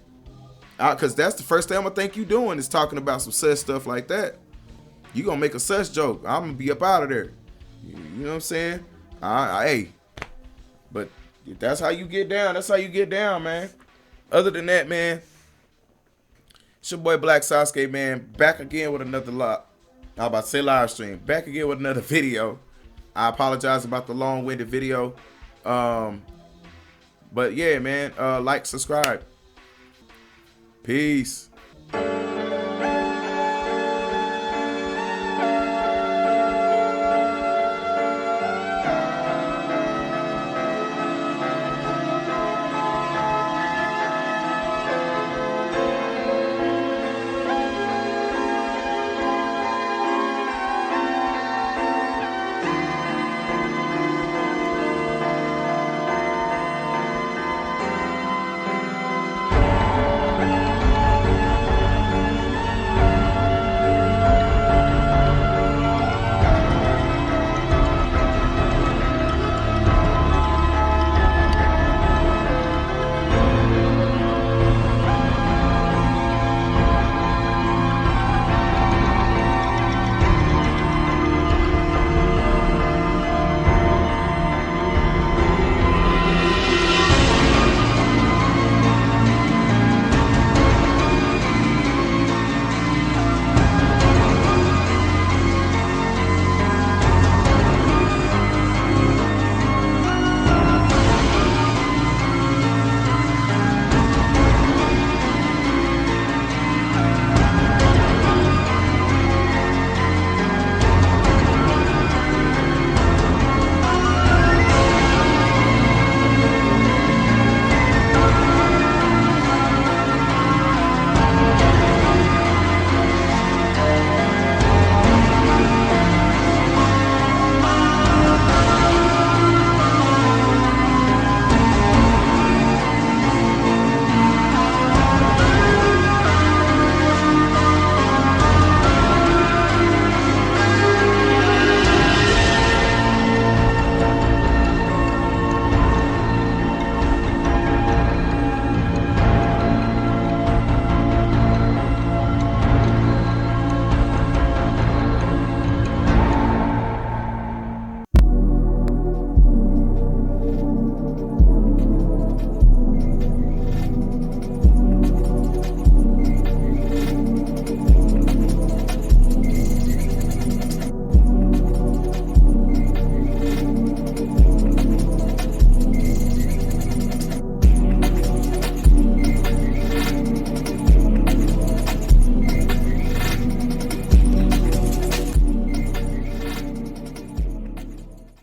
Cause that's the first thing I'm gonna think you doing is talking about some sus stuff like that. You gonna make a sus joke, I'm gonna be up out of there. You know what I'm saying? Hey, but if that's how you get down, that's how you get down, man. Other than that, man, it's your boy Black Sasuke, man. Back again with another I'm about to say live stream. Back again with another video. I apologize about the long-winded video. But yeah, man, like, subscribe. Peace.